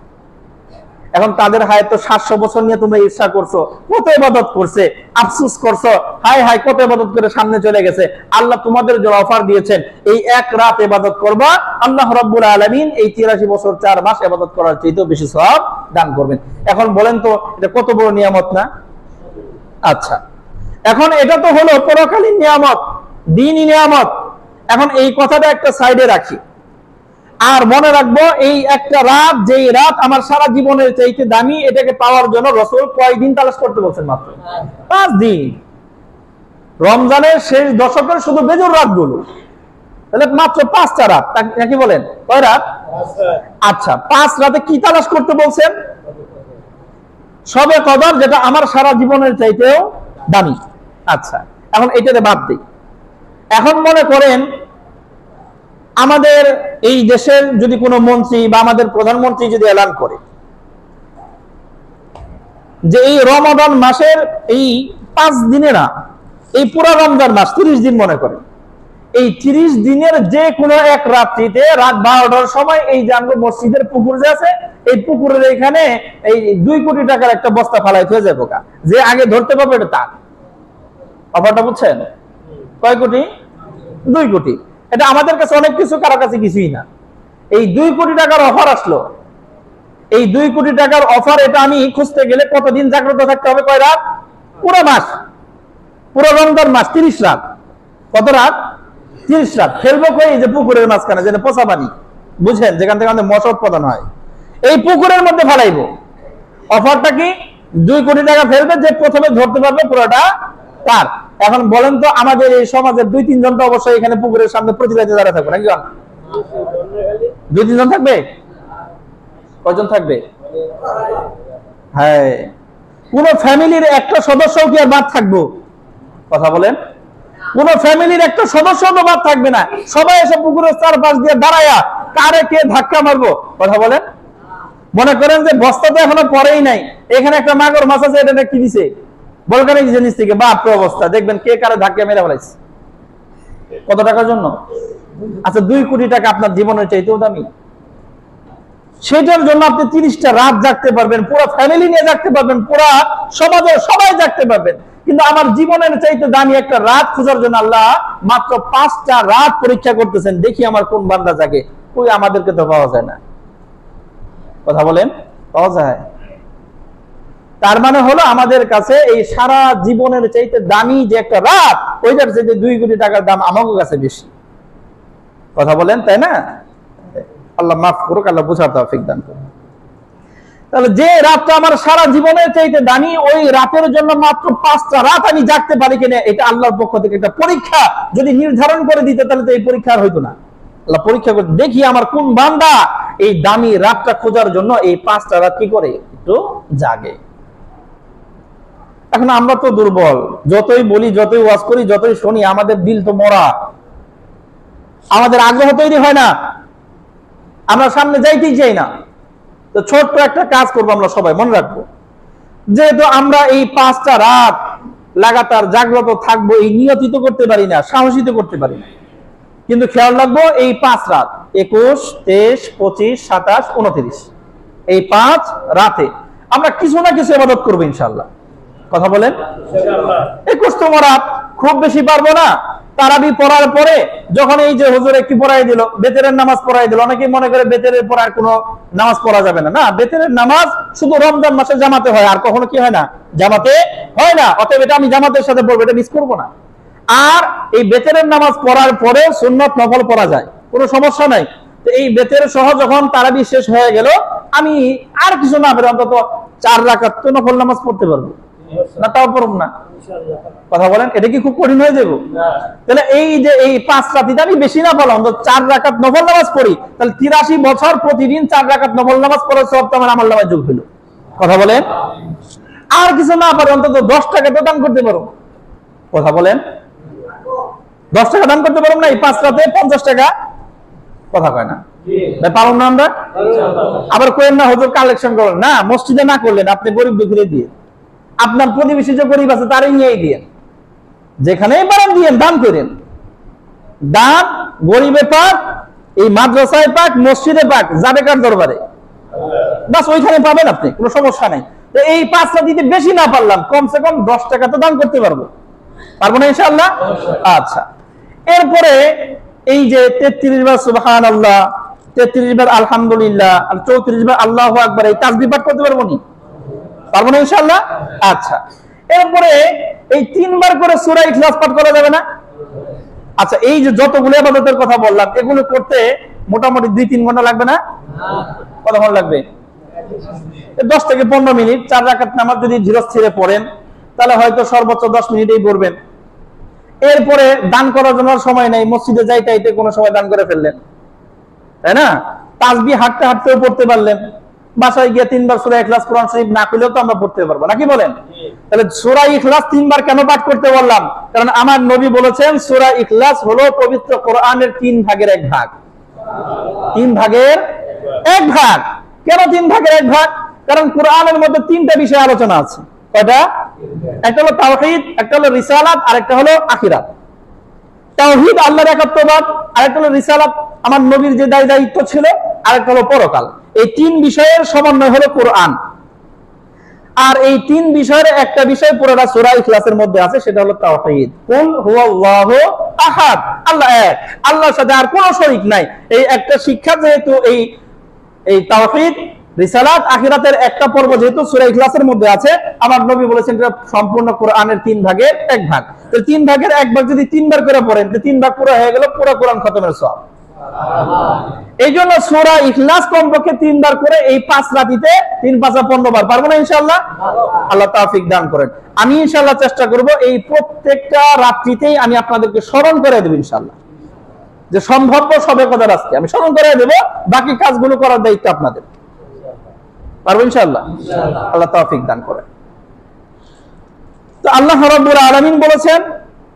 এখন তাদের হায়াত তো 700 বছর নিয়ে তোমরা ঈর্ষা করছো, কত ইবাদত করছে, আফসোস করছো, হায় হায় কত ইবাদত করে সামনে চলে গেছে। আল্লাহ তোমাদের জন্য অফার দিয়েছেন, এই এক রাত ইবাদত করবা, আল্লাহ রাব্বুল আলামিন এই 83 বছর 4 মাস ইবাদত করার চাইতেও বেশি সওয়াব দান করবেন। এখন বলেন তো এটা কত বড় নিয়ামত না? আচ্ছা, এখন এটা তো হলো পরকালীন নিয়ামত, দ্বীনি নিয়ামত। এখন এই কথাটা একটা সাইডে রাখি, আর মনে রাখবো এই একটা রাত, যেই রাত আমার সারা জীবনের চাইতে দামি, এটাকে পাওয়ার জন্য রাসূল কয়দিন তালাশ করতে বলছেন? মাত্র 5 দিন। রমজানের শেষ দশকের শুধু বেজর রাতগুলো, তাহলে মাত্র 5টা রাত, নাকি বলেন? কয় রাত? আচ্ছা, 5 রাতে কি তালাশ করতে বলছেন? সবে কদর, যেটা আমার সারা জীবনের চাইতেও দামি। আচ্ছা, এখন এটাতে বাদ দিই। এখন মনে করেন আমাদের এই দেশের যদি কোনো মন্ত্রী বা আমাদের প্রধানমন্ত্রী যদি এলান করে যে এই রমাদান মাসের এই 5 দিনে না, এই পুরো রমজান মাস 30 দিন মনে করেন, এই 30 দিনের যে কোনো এক রাত্রিতে রাত 12টার সময় এই যে আমরা মসজিদের পুকুর যে আছে, এই পুকুরের এখানে এই 2 কোটি টাকার একটা বস্তা ফালাইতে হয়ে যাবে, যে আগে ধরতে পারবে এটা তার। অফারটা বুঝছেন? কয় কোটি? 2 কোটি। এটা আমাদের কাছে অনেক কিছু, কারো কাছে কিছুই না। এই 2 কোটি টাকার অফার আসলো, এই 2 কোটি টাকার অফার, এটা আমি খুঁজতে গেলে কতদিন জাগ্রত থাকতে হবে? কয় রাত? পুরো মাস, পুরো রমজান মাস 30 রাত। কত রাত? 30 রাত। ফেলবো কই? এই যে পুকুরের মাঝখানে, যেটা পচা পানি, বুঝছেন, যেখান থেকে আমাদের মশা উৎপাদন হয়, এই পুকুরের মধ্যে ফেলাইবো। অফারটা কি? 2 কোটি টাকা ফেলবে, যে প্রথমে ধরতে পারবে পুরোটা তার। এখন বলেন তো আমাদের এই সমাজের 2-3 জন তো অবশ্যই এখানে পুকুরের সামনে প্রতিবাদে দাঁড়া থাকবে নাকি? 2-3 জন থাকবে? কয়জন থাকবে? হ্যাঁ, কোন ফ্যামিলির একটা সদস্যও কি আর বাদ থাকবো? কথা বলেন, কোন ফ্যামিলির একটা সদস্য তো বাদ থাকবে না। সবাই এসে পুকুরের চারপাশ দিয়ে দাঁড়ায়া কারে কে ধাক্কা মারবো? কথা বলেন। মনে করেন যে বস্তা তো এখনো পরেই নাই, এখানে একটা মাগুর মাছ আছে, এটা কি দিছে? বলকানি জিনিস থেকে বাপ অবস্থা, দেখবেন কে কারে ধাক্কা মেরে ফেলাইছে। কত টাকার জন্য? আচ্ছা, 2 কোটি টাকা আপনার জীবনের চাইতেও দামি। সেটার জন্য আপনি 30টা রাত জাগতে পারবেন, পুরো ফ্যামিলি নিয়ে জাগতে পারবেন, পুরো সমাজের সবাই জাগতে পারবেন। কিন্তু আমার জীবনের চাইতে দামি একটা রাত খোঁজার জন্য আল্লাহ মাত্র 5টা রাত পরীক্ষা করতেছেন, দেখি আমার কোন বান্দা জাগে। কই, আমাদেরকে তো পাওয়া যায় না। কথা বলেন, পাওয়া যায়? তার মানে হলো আমাদের কাছে এই সারা জীবনের চাইতে দামি যে একটা রাত, ওইটার চাইতে 2 কোটি টাকার দাম আমাদের কাছে বেশি। কথা বলেন, তাই না? আল্লাহ মাফ করুক, আল্লাহ বুঝার তৌফিক দান করুন। তাহলে যে রাতটা আমার সারা জীবনের চাইতে দামি, ওই রাতের জন্য মাত্র 5টা রাত আমি জাগতে পারি কিনা, এটা আল্লাহর পক্ষ থেকে একটা পরীক্ষা। যদি নির্ধারণ করে দিতে তাহলে তো এই পরীক্ষা আর হইতো না। আল্লাহ পরীক্ষা করে দেখি আমার কোন বান্দা এই দামি রাতটা খোঁজার জন্য এই 5টা রাত কি করে একটু জাগে। এখন আমরা তো দুর্বল, যতই বলি, যতই ওয়াজ করি, যতই শুনি, আমাদের দিল তো মরা, আমাদের আগ্রহ তৈরি হয় না, আমরা সামনে যাইতেই চাই না। তো ছোট্ট একটা কাজ করবো আমরা সবাই, মনে রাখবো, যেহেতু আমরা এই 5টা রাত লাগাতার জাগ্রত থাকবো, এই নিয়তিত করতে পারি না, সাহসিত করতে পারি না, কিন্তু খেয়াল রাখবো এই 5 রাত 21, 23, 25, 27, 29, এই 5 রাতে আমরা কিছু না কিছু ইবাদত করবো ইনশাআল্লাহ। কথা বলেন, 21তম রাত খুব বেশি পারবো না। তারাবি পড়ার পরে যখন এই যে হুজুর একটু পড়াই দিল, বেতেরের নামাজ পড়াই দিল, অনেকে মনে করে বেতেরের পর আর কোনো নামাজ পড়া যাবে না। না, বেতেরের নামাজ শুধু রমজান মাসে জামাতে হয়, আর কখনো কি হয় না? জামাতে হয় না। অতএব এটা আমি জামাতের সাথে পড়বো, এটা মিস করবো না। আর এই বেতেরের নামাজ পড়ার পরে সুন্নত নফল পড়া যায়, কোনো সমস্যা নাই। তো এই বেতের সহ যখন তারাবি শেষ হয়ে গেল, আমি আর কিছু না পেরে অন্তত 4 রাকাত তো নফল নামাজ পড়তে পারবো না? তাও পড়ব না? কথা বলেন, এটা কি খুব কঠিন হয়ে যাবে? তাহলে এই যে এই 5 রাতিতে আমি বেশি না পড়লাম, অন্তত 4 রাকাত নফল নামাজ পড়ি, তাহলে 83 বছর প্রতিদিন 4 রাকাত নফল নামাজ পড়ার সওয়াব তো আমার আমল নামায় যোগ হলো। কথা বলেন, আর কিছু না পারে অন্তত 10 টাকা তো দান করতে পারো। কথা বলেন, 10 টাকা দান করতে পারবো না এই 5 রাতে 50 টাকা? কথা কয় না ভাই, পারুন না আমরা? আবার কইেন না হুজুর কালেকশন করেন না, মসজিদে না করলেন, আপনি গরিব দুঃখীরে দিয়ে, আপনার প্রতিবেশী যে গরিব আছে তারই নিয়েই দিয়ে, যেখানেই পারেন দিয়েন, দান করেন। দান গরিবে পাক, এই মাদ্রাসায় পাক, মসজিদে পাক, যাবে কার দরবারে, বাস ওইখানে পাবেন আপনি, কোনো সমস্যা নাই। তো এই 5 রাত দিতে বেশি না পারলাম, কমসে কম 10 টাকা তো দান করতে পারবো না ইনশাআল্লাহ? আচ্ছা, এরপরে এই যে 33 বার সুবহানাল্লাহ, 33 বার আলহামদুলিল্লাহ, আর 34 বার আল্লাহু আকবার, এই তাসবিহ পাঠ করতে পারবো না ইনশাআল্লাহ? আচ্ছা, এরপরে এই 3 বার করে সূরা ইখলাস পাঠ করা যাবে না? আচ্ছা, এই যে যতগুলো ইবাদতের কথা বললাম, এগুলো করতে মোটামুটি 2-3 ঘন্টা লাগবে না? কতক্ষণ লাগবে? 10 থেকে 15 মিনিট। 4 রাকাত নামাজ যদি ধীরে স্থিরে পড়েন তাহলে হয়তো সর্বোচ্চ 10 মিনিটেই পড়বেন। এরপরে দান করার জন্য সময় নাই, মসজিদে যাইতে কোনো সময় দান করে ফেললেন, তাই না? তাসবিহ হাঁটতে হাঁটতেও পড়তে পারলেন, বাসায় গিয়ে 3 বার সূরা ইখলাস কোরআন শরীফ না করলেও তো আমরা পড়তে পারবো, নাকি বলেন? তাহলে সূরা ইখলাস 3 বার কেন পাঠ করতে বললাম? কারণ আমার নবী বলেছেন সূরা ইখলাস হলো পবিত্র কোরআনের 3 ভাগের 1 ভাগ। 3 ভাগের 1 ভাগ। কেন 3 ভাগের 1 ভাগ? কারণ কোরআনের মধ্যে 3টা বিষয় আলোচনা আছে। কয়টা? একটা হলো তাওহীদ, একটা হলো রিসালাত, আর একটা হলো আখিরাত। তাওহীদ আল্লাহর একাত্মবাদ, আর একটা হলো রিসালাত আমার নবীর যে দায়িত্ব ছিল, আর একটা হলো পরকাল। এই 3 বিষয়ের সমন্বয় হলো কোরআন। আর এই 3 বিষয়ের একটা বিষয় পুরোটা সূরা ইখলাসের মধ্যে আছে, সেটা হলো তাওহীদ। কুল হুয়াল্লাহু আহাদ, আল্লাহ এক, আল্লাহর সাথে আর কোনো শরীক নাই। এই একটা শিক্ষা যেহেতু এই তাওহীদ, রিসালাত, আখিরাতের একটা পর্ব যেহেতু সূরা ইখলাসের মধ্যে আছে, আমার নবী বলেছেন এটা সম্পূর্ণ কোরআনের 3 ভাগের 1 ভাগ। তো 3 ভাগের 1 ভাগ যদি 3 বার করে পড়েন, তো 3 ভাগ পুরো হয়ে গেল, পুরো কোরআন খতমের সওয়াব। এই জন্য সূরা ইখলাস কমপক্ষে 3 বার করে এই 5 রাতিতে 3-5-15 বার পারবো না ইনশাআল্লাহ? আল্লাহ তৌফিক দান করেন। আমি ইনশাআল্লাহ চেষ্টা করব এই প্রত্যেকটা রাত্রিতেই আমি আপনাদেরকে স্মরণ করে দেব ইনশাআল্লাহ, যে সম্ভাব্য সবে কদর আজকে আমি স্মরণ করে দেব, বাকি কাজগুলো করার দায়িত্ব আপনাদের। পারবো ইনশাআল্লাহ? আল্লাহ তৌফিক দান করেন। তো আল্লাহ রাব্বুল আলামিন বলেছেন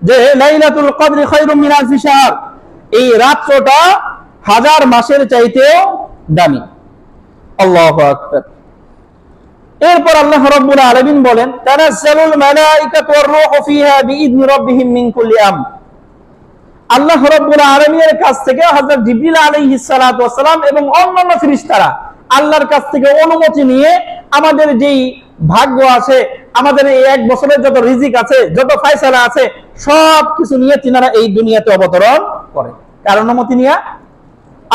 যে লাইলাতুল কদরি খায়রুম মিন আলফি শাহর, এই রাতটা 1000 মাসের চাইতেও দামি। আল্লাহু আকবার। এরপর আল্লাহ রাব্বুল আলামিন বলেন তানাজ্জালুল মালাইকাতু ওয়ার রূহু ফিহা বিইذনি রাব্বিহিম মিন কুল্লি আমর। আল্লাহ রাব্বুল আলামিনের কাছ থেকে হযরত জিবরিল আলাইহিস সালাতু ওয়াস সালাম এবং অন্যান্য ফেরেশতারা আল্লাহর কাছ থেকে অনুমতি নিয়ে আমাদের যেই ভাগ্য আছে, আমাদের এই 1 বছরের যত রিজিক আছে, যত ফয়সালা আছে, সব কিছু নিয়ে তিনারা এই দুনিয়াতে অবতরণ করে। কার অনুমতি নিয়ে?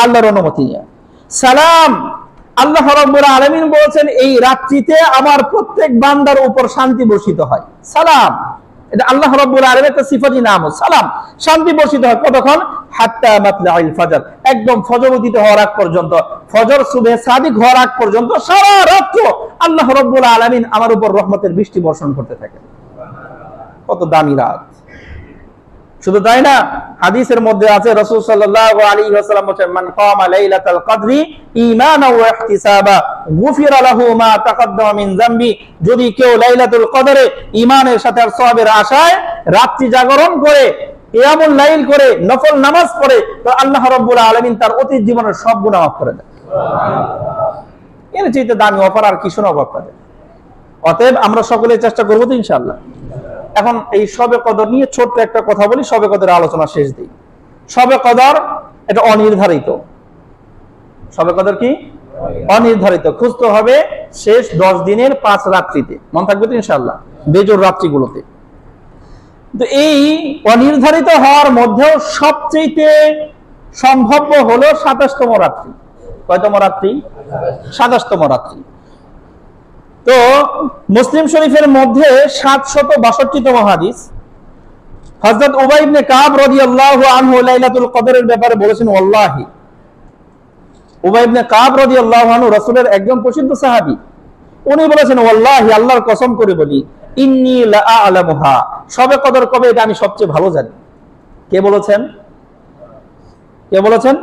আল্লাহর অনুমতি নিয়ে। সালাম, আল্লাহ রাব্বুল আলামিন বলেছেন এই রাত্রিতে আমার প্রত্যেক বান্দার উপর শান্তি বর্ষিত হয়। সালাম, এটা আল্লাহ রাব্বুল আলামিনের একটা সিফাতি নাম, সালাম। শান্তি বর্ষিত হয় কতক্ষণ? হাত্তা মাতলাইল ফজর, একদম ফজর উদিত হওয়ার আগ পর্যন্ত, ফজর সুবহে সাদিক হওয়ার আগ পর্যন্ত সারা রাত্র আল্লাহ রাব্বুল আলামিন আমার উপর রহমতের বৃষ্টি বর্ষণ করতে থাকেন। কত দামি রাত! শুধু তাই না, হাদিসের মধ্যে আছে রাসূল সাল্লাল্লাহু আলাইহি ওয়াসাল্লাম বলেন মান কামা লাইলাতাল কদরি ঈমানাও ওয়া ইহতিসাবা গুফিরা লাহু মা তাকাদ্দামা মিন যামবি। যদি কেউ লাইলাতুল কদরে ঈমানের সাথে আর সওয়াবের আশায় রাত্রি জাগরণ করে, কিয়ামুল লাইল করে, নফল নামাজ পড়ে, তো আল্লাহ রাব্বুল আলামিন তার অতীত জীবনের সব গুনাহ মাফ করে দেন। সুবহানাল্লাহ। এর চেয়ে দামি অফার আর কি শোনাবো আপনাদের? অতএব আমরা সকলে চেষ্টা করব তো ইনশাআল্লাহ। এখন এই শবে কদর নিয়ে ছোট্ট একটা কথা বলি, শবে কদরের আলোচনা শেষ দিই। শবে কদর এটা অনির্ধারিত। শবে কদর কি? অনির্ধারিত। খুঁজতে হবে শেষ 10 দিনের 5 রাত্রিতে, মন থাকবে তো ইনশাআল্লাহ, বেজোর রাত্রিগুলোতে। তো এই অনির্ধারিত হওয়ার মধ্যেও সবচেয়ে সম্ভাব্য হলো 27তম রাত্রি। কয়তম রাত্রি? 27তম রাত্রি। তো মুসলিম শরীফের মধ্যে 762তম হাদিস, হযরত উবাই ইবনে কাব রাদিয়াল্লাহু আনহু লাইলাতুল কদরের ব্যাপারে বলেছেন ওয়াল্লাহি। উবাই ইবনে কাব রাদিয়াল্লাহু আনহু রাসূলের একজন প্রসিদ্ধ সাহাবী, উনি বলেছেন ওয়াল্লাহি, আল্লাহর কসম করে বলি, ইন্নী লা আ'লামুহা, শবে কদর কবে এটা আমি সবচেয়ে ভালো জানি। কে বলেছেন? কে বলেছেন?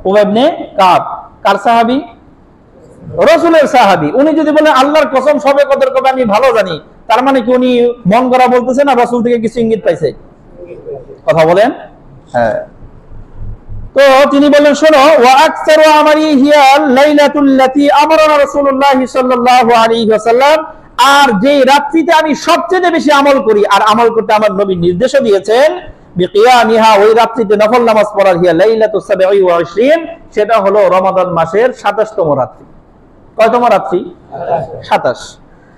উবাই ইবনে কাব। কার সাহাবী? রাসূলের সাহাবী। উনি যদি বলেন আল্লাহর কসম শবে কদর কবে আমি ভালো জানি, তার মানে কি উনি মন গড়া বলতেছেন না রাসূল থেকে কিছু ইঙ্গিত পাইছে? কথা বলেন। হ্যাঁ, তো তিনি বললেন শোনো, ওয়া আকসারু আমারি হিয়া লাইলাতুল লাতী আমারানা রাসূলুল্লাহ সাল্লাল্লাহু আলাইহি ওয়াসাল্লাম, আর যে রাত্রিতে আমি সবচেয়ে বেশি আমল করি আর আমল করতে আমার নবী নির্দেশও দিয়েছেন, বিকিয়ামিহা, ওই রাত্রিতে নফল নামাজ পড়ার, হিয়া লাইলাতুস 27, সেটা হলো রমাদান মাসের 27তম রাত্রি। কয়তম রাত্রি? 27।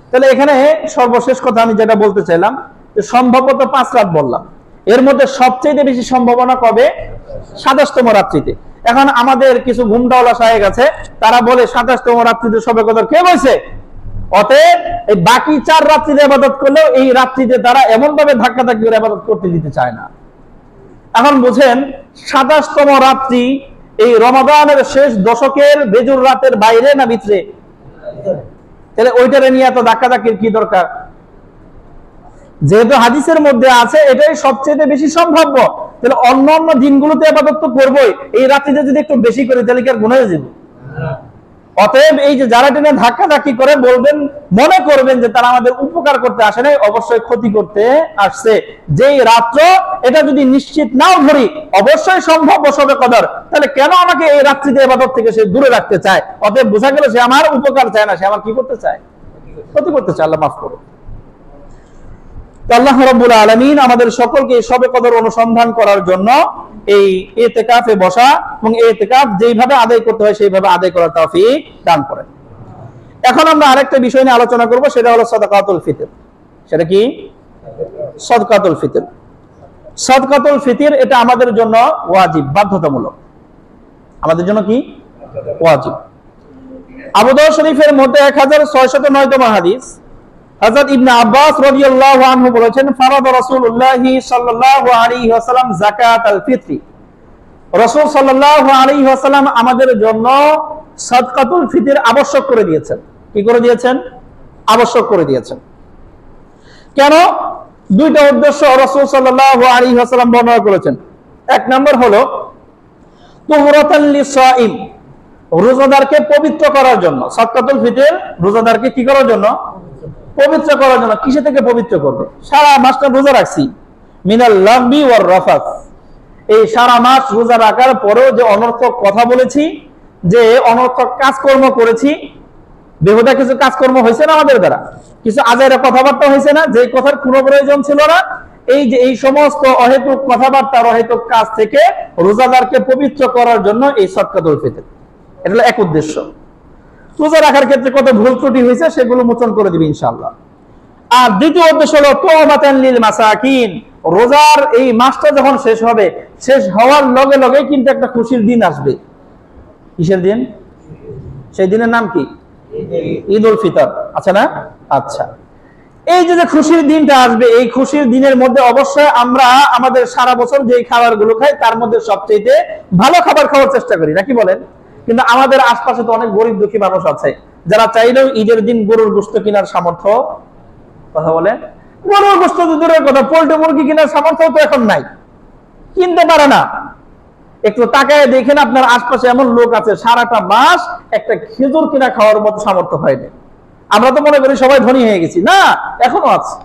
তাহলে এখানে সর্বশেষ কথা আমি যেটা বলতে চাইলাম, সম্ভবত 5 রাত বললাম, এর মধ্যে সবচেয়ে বেশি সম্ভাবনা কবে? 27তম রাত্রিতে। এখন আমাদের কিছু ঘুমটাওয়ালা সাহেব আছে, তারা বলে 27তম রাত্রিতে শবে কদর কে বলছে, অতএব এই বাকি 4 রাত্রিতে ইবাদত করলেও এই রাত্রিতে তারা এমন ভাবে ধাক্কাধাক্কি করে ইবাদত করতে দিতে চায় না। এখন বুঝেন 27তম রাত্রি এই রমাদানের শেষ দশকের বেজুর রাতের বাইরে না ভিতরে? তাহলে ওইটারে নিয়ে এত ধাক্কাধাক্কির কি দরকার? যেহেতু হাদিসের মধ্যে আছে এটাই সবচেয়ে বেশি সম্ভাব্য, তাহলে অন্য অন্য দিনগুলোতে ইবাদত তো করবোই, এই রাত্রিতে যদি একটু বেশি করে তাহলে কি আর গুনাহ হয়ে যাবে? অতএব এই যে যারা টেনে ধাক্কাধাক্কি করে বলবেন, মনে করবেন যে তারা আমাদের উপকার করতে আসে নাই, অবশ্যই ক্ষতি করতে আসছে। যেই রাত্র এটা যদি নিশ্চিত নাও ধরি অবশ্যই সম্ভব শবে কদর, তাহলে কেন আমাকে এই রাত্রিতে ইবাদত থেকে সে দূরে রাখতে চায়? অতএব বোঝা গেল সে আমার উপকার চায় না, সে আমার কি করতে চায়? ক্ষতি করতে চায়। আল্লাহ মাফ করুন। আল্লাহ রাব্বুল আলামিন আমাদের সকলকে শবে কদর অনুসন্ধান করার জন্য এই ইতিকাফে বসা এবং ইতিকাফ যেইভাবে আদায় করতে হয় সেইভাবে আদায় করার তৌফিক দান করেন। এখন আমরা আরেকটা বিষয় নিয়ে আলোচনা করব, সেটা হলো সাদাকাতুল ফিতর। সেটা কি? সাদাকাতুল ফিতর। সাদাকাতুল ফিতর এটা আমাদের জন্য ওয়াজিব, বাধ্যতামূলক। আমাদের জন্য কি? ওয়াজিব। আবু দাউদ শরীফের মধ্যে 1609তম হাদিস, হযরত ইবনে আব্বাস রাদিয়াল্লাহু আনহু বলেছেন, ফারাদা রাসূলুল্লাহ সাল্লাল্লাহু আলাইহি ওয়াসাল্লাম যাকাতাল ফিতরি, রাসূল সাল্লাল্লাহু আলাইহি ওয়াসাল্লাম আমাদের জন্য সাদকাতুল ফিতর আবশ্যক করে দিয়েছেন। কি করে দিয়েছেন? আবশ্যক করে দিয়েছেন। কেন? দুইটা উদ্দেশ্য রাসূল সাল্লাল্লাহু আলাইহি ওয়াসাল্লাম বর্ণনা করেছেন। এক নম্বর হলো তুহরাতাল লিসাইম, রোজাদারকে পবিত্র করার জন্য। সাদকাতুল ফিতর রোজাদারকে কি করার জন্য? পবিত্র করার জন্য। কিসে থেকে পবিত্র করবে? সারা মাসটা রোজা রাখছি, মিনাল লাগবি ওয়ার রাফাত, এই সারা মাস রোজা রাখার পরেও যে অনর্থক কথা বলেছি, যে অনর্থক কাজকর্ম করেছি, বেহুদা কিছু কাজকর্ম হয়েছে না আমাদের দ্বারা, কিছু আজাইরা কথাবার্তা হয়েছে না, যে কথার কোনো প্রয়োজন ছিল না, এই যে এই সমস্ত অহেতুক কথাবার্তা অহেতুক কাজ থেকে রোজাদারকে পবিত্র করার জন্য এই সাদকাতুল ফিতর। এটা হলো এক উদ্দেশ্য। রোজা রাখার ক্ষেত্রে কত ভুল ত্রুটি হয়েছে সেগুলো মোচন করে দিবে ইনশাআল্লাহ। আর দ্বিতীয় উদ্দেশ্য হলো তুহমাতান লিল মাসাকিন, রোজার এই মাসটা যখন শেষ হবে, শেষ হওয়ার লগে লগে কিন্তু একটা খুশির দিন আসবে। কিসের দিন? সেই দিনের নাম কি? ঈদ উল ফিতর, আছে না? আচ্ছা, এই যে খুশির দিনটা আসবে, এই খুশির দিনের মধ্যে অবশ্যই আমরা আমাদের সারা বছর যে খাবারগুলো খাই তার মধ্যে সবচেয়ে ভালো খাবার খাওয়ার চেষ্টা করি, নাকি বলেন? কিন্তু আমাদের আশপাশে তো অনেক গরিব দুঃখী মানুষ আছে যারা চাইলেও ঈদের দিন গরুর গোশত কেনার সামর্থ্য, কথা বলেন, গরুর গোশত তো দূরের কথা, পোল্ট্রি মুরগি কেনার সামর্থ্য তো এখন নাই, কিনতে পারে না। একটু তাকায় দেখেন আপনার আশপাশে এমন লোক আছে সারাটা মাস একটা খেজুর কিনা খাওয়ার মতো সামর্থ্য হয়নি। আমরা তো মনে করি সবাই ধনী হয়ে গেছি, না, এখনো আছে।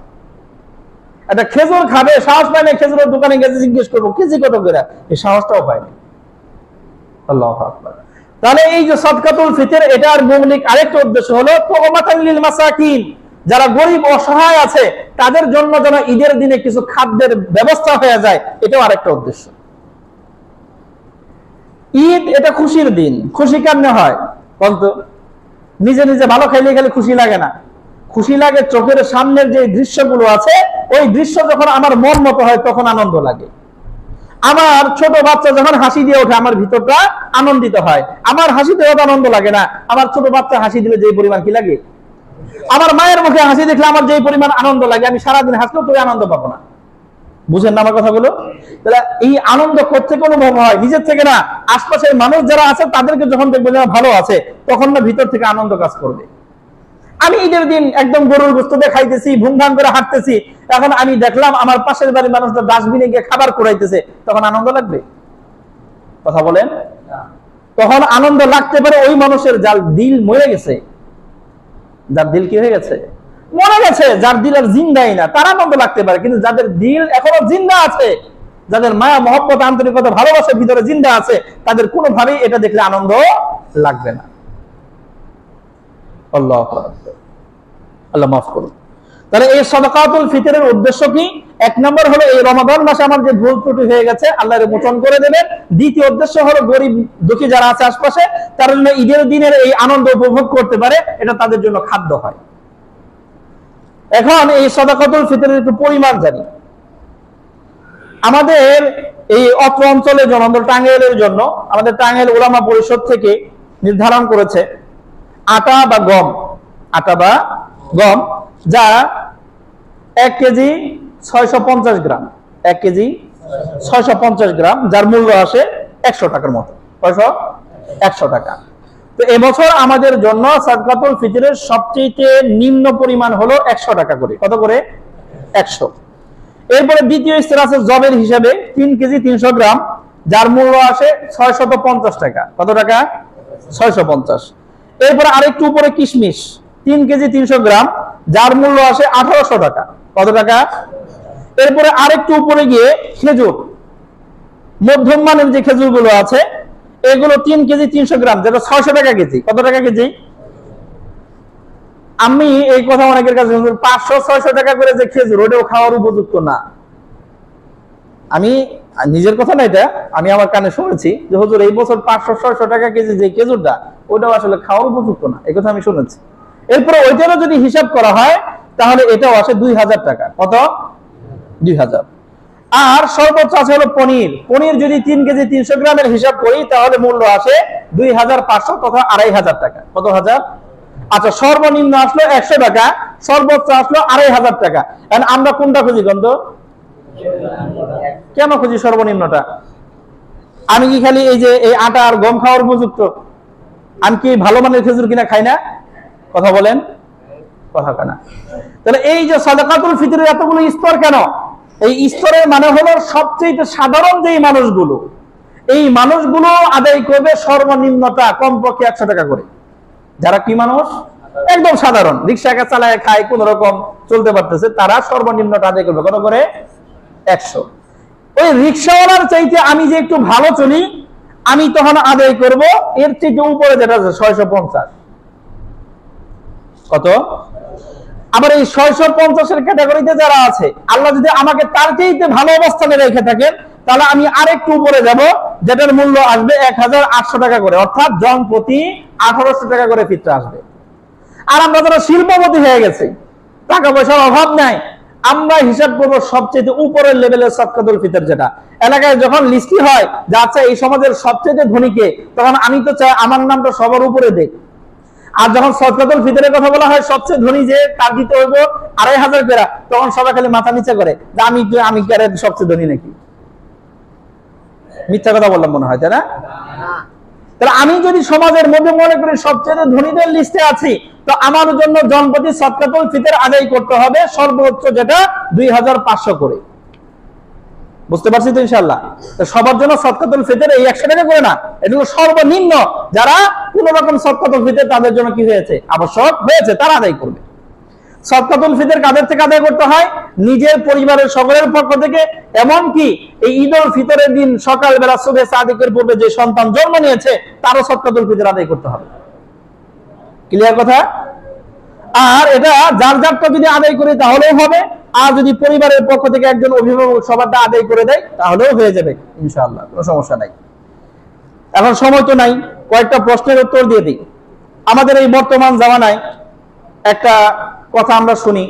একটা খেজুর খাবে সাহস পায় না, খেজুরের দোকানে গেছে জিজ্ঞেস করবো কেজি কত করে, এই সাহসটাও পায়নি। আল্লাহু আকবার। তাহলে এই যে সাদকাতুল ফিতর, এটার মৌলিক আরেকটা উদ্দেশ্য হলো তুহমাতান লিল মাসাকিন, যারা গরিব অসহায় আছে তাদের জন্য যেন ঈদের দিনে কিছু খাদ্যের ব্যবস্থা হয়ে যায়, এটাও আরেকটা উদ্দেশ্য। ঈদ এটা খুশির দিন, খুশি কেমনে হয় বলতো? নিজে নিজে ভালো খাইলে গেলে খুশি লাগে না, খুশি লাগে চোখের সামনের যে দৃশ্যগুলো আছে ওই দৃশ্য যখন আমার মন মতো হয় তখন আনন্দ লাগে। আমার ছোট বাচ্চা যখন হাসি দিয়ে ওঠে আমার ভিতরটা আনন্দিত হয়। আমার হাসিতে অত আনন্দ লাগে না, আমার ছোট বাচ্চা হাসি দিলে যে পরিমাণ কি লাগে, আমার মায়ের মুখে হাসি দেখলে আমার যে পরিমাণ আনন্দ লাগে, আমি সারাদিন হাসলেও তো আনন্দ পাবো না। বুঝেন না আমার কথাগুলো? তাহলে এই আনন্দ কোত্থেকে অনুভব হয়? নিজের থেকে না, আশপাশের মানুষ যারা আছে তাদেরকে যখন দেখবে যারা ভালো আছে তখন না ভিতর থেকে আনন্দ কাজ করবে। আমি ঈদের দিন একদম গরুর গোশত দিয়ে খাইতেছি, ভুমভাম করে হাঁটতেছি, এখন আমি দেখলাম আমার পাশের বাড়ির মানুষটা ডাস্টবিনে গিয়ে খাবার কুড়াইতেছে, তখন আনন্দ লাগবে? কথা বলেন। তখন আনন্দ লাগতে পারে ওই মানুষের যার দিল মরে গেছে, যার দিল কি হয়ে গেছে, মরে গেছে, যার দিল আর জিন্দাই না, তার আনন্দ লাগতে পারে। কিন্তু যাদের দিল এখনো জিন্দা আছে যাদের মায়া মহব্বত আন্তরিকতা ভালোবাসার ভিতরে জিন্দা আছে, তাদের কোনোভাবেই এটা দেখলে আনন্দ লাগবে না। আল্লাহু আকবার, আল্লাহ মাফ করুন। তাহলে এই সাদাকাতুল ফিতরের উদ্দেশ্য কি? এক নম্বর হলো এই রমাদান মাসে আমার যে ভুল ত্রুটি হয়ে গেছে আল্লাহর মোচন করে দেবেন। দ্বিতীয় উদ্দেশ্য হলো গরিব দুঃখী যারা আছে আশপাশে, তারা যেন ঈদের দিনের এই আনন্দ উপভোগ করতে পারে, এটা তাদের জন্য খাদ্য হয়। এখন এই সাদাকাতুল ফিতরের একটু পরিমাণ জানি। আমাদের এই অত্র অঞ্চলের জন্য, টাঙ্গাইলের জন্য আমাদের টাঙ্গাইল উলামা পরিষদ থেকে নির্ধারণ করেছে আটা বা গম, যা 1 কেজি 650 গ্রাম, 1 কেজি 650 গ্রাম, যার মূল্য আসে 100 টাকার মতো। 100 টাকা। তো এবছর আমাদের জন্য সাদকাতুল ফিতরের সবচেয়ে নিম্ন পরিমাণ হলো 100 টাকা করে। কত করে? 100। এরপরে দ্বিতীয় স্তর আছে জবের হিসাবে 3 কেজি 300 গ্রাম, যার মূল্য আসে 650 টাকা। কত টাকা? 650। এরপরে আরেকটু উপরে কিশমিশ 3 কেজি 300 গ্রাম, যার মূল্য আসে 1800 টাকা। কত টাকা? এরপরে আরেকটু উপরে গিয়ে খেজুর, মধ্যম মানের যে খেজুরগুলো আছে এগুলো 3 কেজি 300 গ্রাম, যেটা 600 টাকা কেজি। কত টাকা কেজি? আমি এই কথা অনেকের কাছে 500-600 টাকা করে যে খেজুর, ওটাও খাওয়ার উপযুক্ত না। আমি নিজের কথা না, এটা আমি আমার কানে শুনেছি যে হুজুর এই বছর 500-600 টাকা কেজি যে খেজুরটা, ওটাও আসলে খাওয়ার উপযুক্ত না, এই কথা আমি শুনেছি। এরপরে ওইটারও যদি হিসাব করা হয় তাহলে এটাও আসে 2000 টাকা। কত? 2000। আর সর্বোচ্চ আছে হলো পনির যদি 3 কেজি 300 গ্রামের হিসাব করি তাহলে মূল্য আসে 2500 তথা 2500 টাকা। কত হাজার? আচ্ছা, সর্বনিম্ন আসলো 100 টাকা, সর্বোচ্চ আসলো 2500 টাকা। এখন আমরা কোনটা খুঁজি গন্ধ? কেন খুঁজি সর্বনিম্নটা? আমি কি খালি এই যে এই আটা আর গম খাওয়ার উপযুক্ত? আমি কি ভালো মানের খেজুর কিনা খাই না? কথা বলেন, কথা কেনা। তাহলে এই যে সাদাকাতুল ফিতরের এতগুলো স্তর কেন? এই স্তরের মানে হলো সবচেয়ে সাধারণ যে মানুষগুলো, এই মানুষগুলো আদায় করবে সর্বনিম্নটা কমপক্ষে 100 টাকা করে। যারা কি মানুষ? একদম সাধারণ, রিক্সাকে চালায় খায়, কোন রকম চলতে পারতেছে, তারা সর্বনিম্নটা আদায় করবে। কত করে? 100। ওই রিক্সাওয়ালার চাইতে আমি যে একটু ভালো চলি, আমি তখন আদায় করব এর চাইতে উপরে, যেটা আছে 650। কত? আবার এই 650-এর ক্যাটাগরিতে যারা আছে, আল্লাহ যদি আমাকে তার চাইতে ভালো অবস্থানে রেখে থাকেন, তাহলে আমি আরেকটু উপরে যাব, যেটার মূল্য আসবে 1800 টাকা করে, অর্থাৎ জন প্রতি 1800 টাকা করে ফিতরা আসবে। আর আমরা যারা শিল্পপতি হয়ে গেছি, টাকা পয়সার অভাব নাই, আমরা হিসাব করবো সবচেয়ে উপরের লেভেলের সাদকাতুল ফিতর, যেটা এলাকায় যখন লিস্টি হয় যে আচ্ছা এই সমাজের সবচেয়ে ধনীকে, তখন আমি তো চাই আমার নামটা সবার উপরে দেখ। আর যখন সাদকাতুল ফিতরের কথা বলা হয় সবচেয়ে ধনী যে, তার দিতে হইব 2500 করে, তখন সবাই খালি মাথা নিচে করে যে আমি কি আর সবচেয়ে ধনী নাকি? মিথ্যা কথা বললাম মনে হয়, তাই না? তাহলে আমি যদি সমাজের মধ্যে মনে করি সবচেয়ে ধনীদের লিস্টে আছি, তো আমার জন্য জনপ্রতি সাদকাতুল ফিতর আদায় করতে হবে সর্বোচ্চ যেটা 2500 করে। বুঝতে পারছি তো ইনশাআল্লাহ? তো সবার জন্য সাদকাতুল ফিতর এই 100 টাকা করে না, এটা হলো সর্বনিম্ন। যারা কোন রকম সাদকাতুল ফিতর তাদের জন্য কি হয়েছে? আবশ্যক হয়েছে, তারা আদায় করবে। সাদকাতুল ফিতর কাদের থেকে আদায় করতে হয়? নিজের পরিবারের সকলের পক্ষ থেকে। এমনকি এই ঈদ উল ফিতরের দিন সকালবেলা সুবহে সাদিকের পূর্বে যে সন্তান জন্ম নিয়েছে, তারও সাদকাতুল ফিতর আদায় করতে হবে। ক্লিয়ার কথা? আর এটা যার যারটা যদি আদায় করি তাহলেও হবে, আর যদি পরিবারের পক্ষ থেকে একজন অভিভাবক সবারটা আদায় করে দেয় তাহলেও হয়ে যাবে ইনশাআল্লাহ, কোনো সমস্যা নাই। এখন সময় তো নাই, কয়েকটা প্রশ্নের উত্তর দিয়ে দিই। আমাদের এই বর্তমান জামানায় একটা কথা আমরা শুনি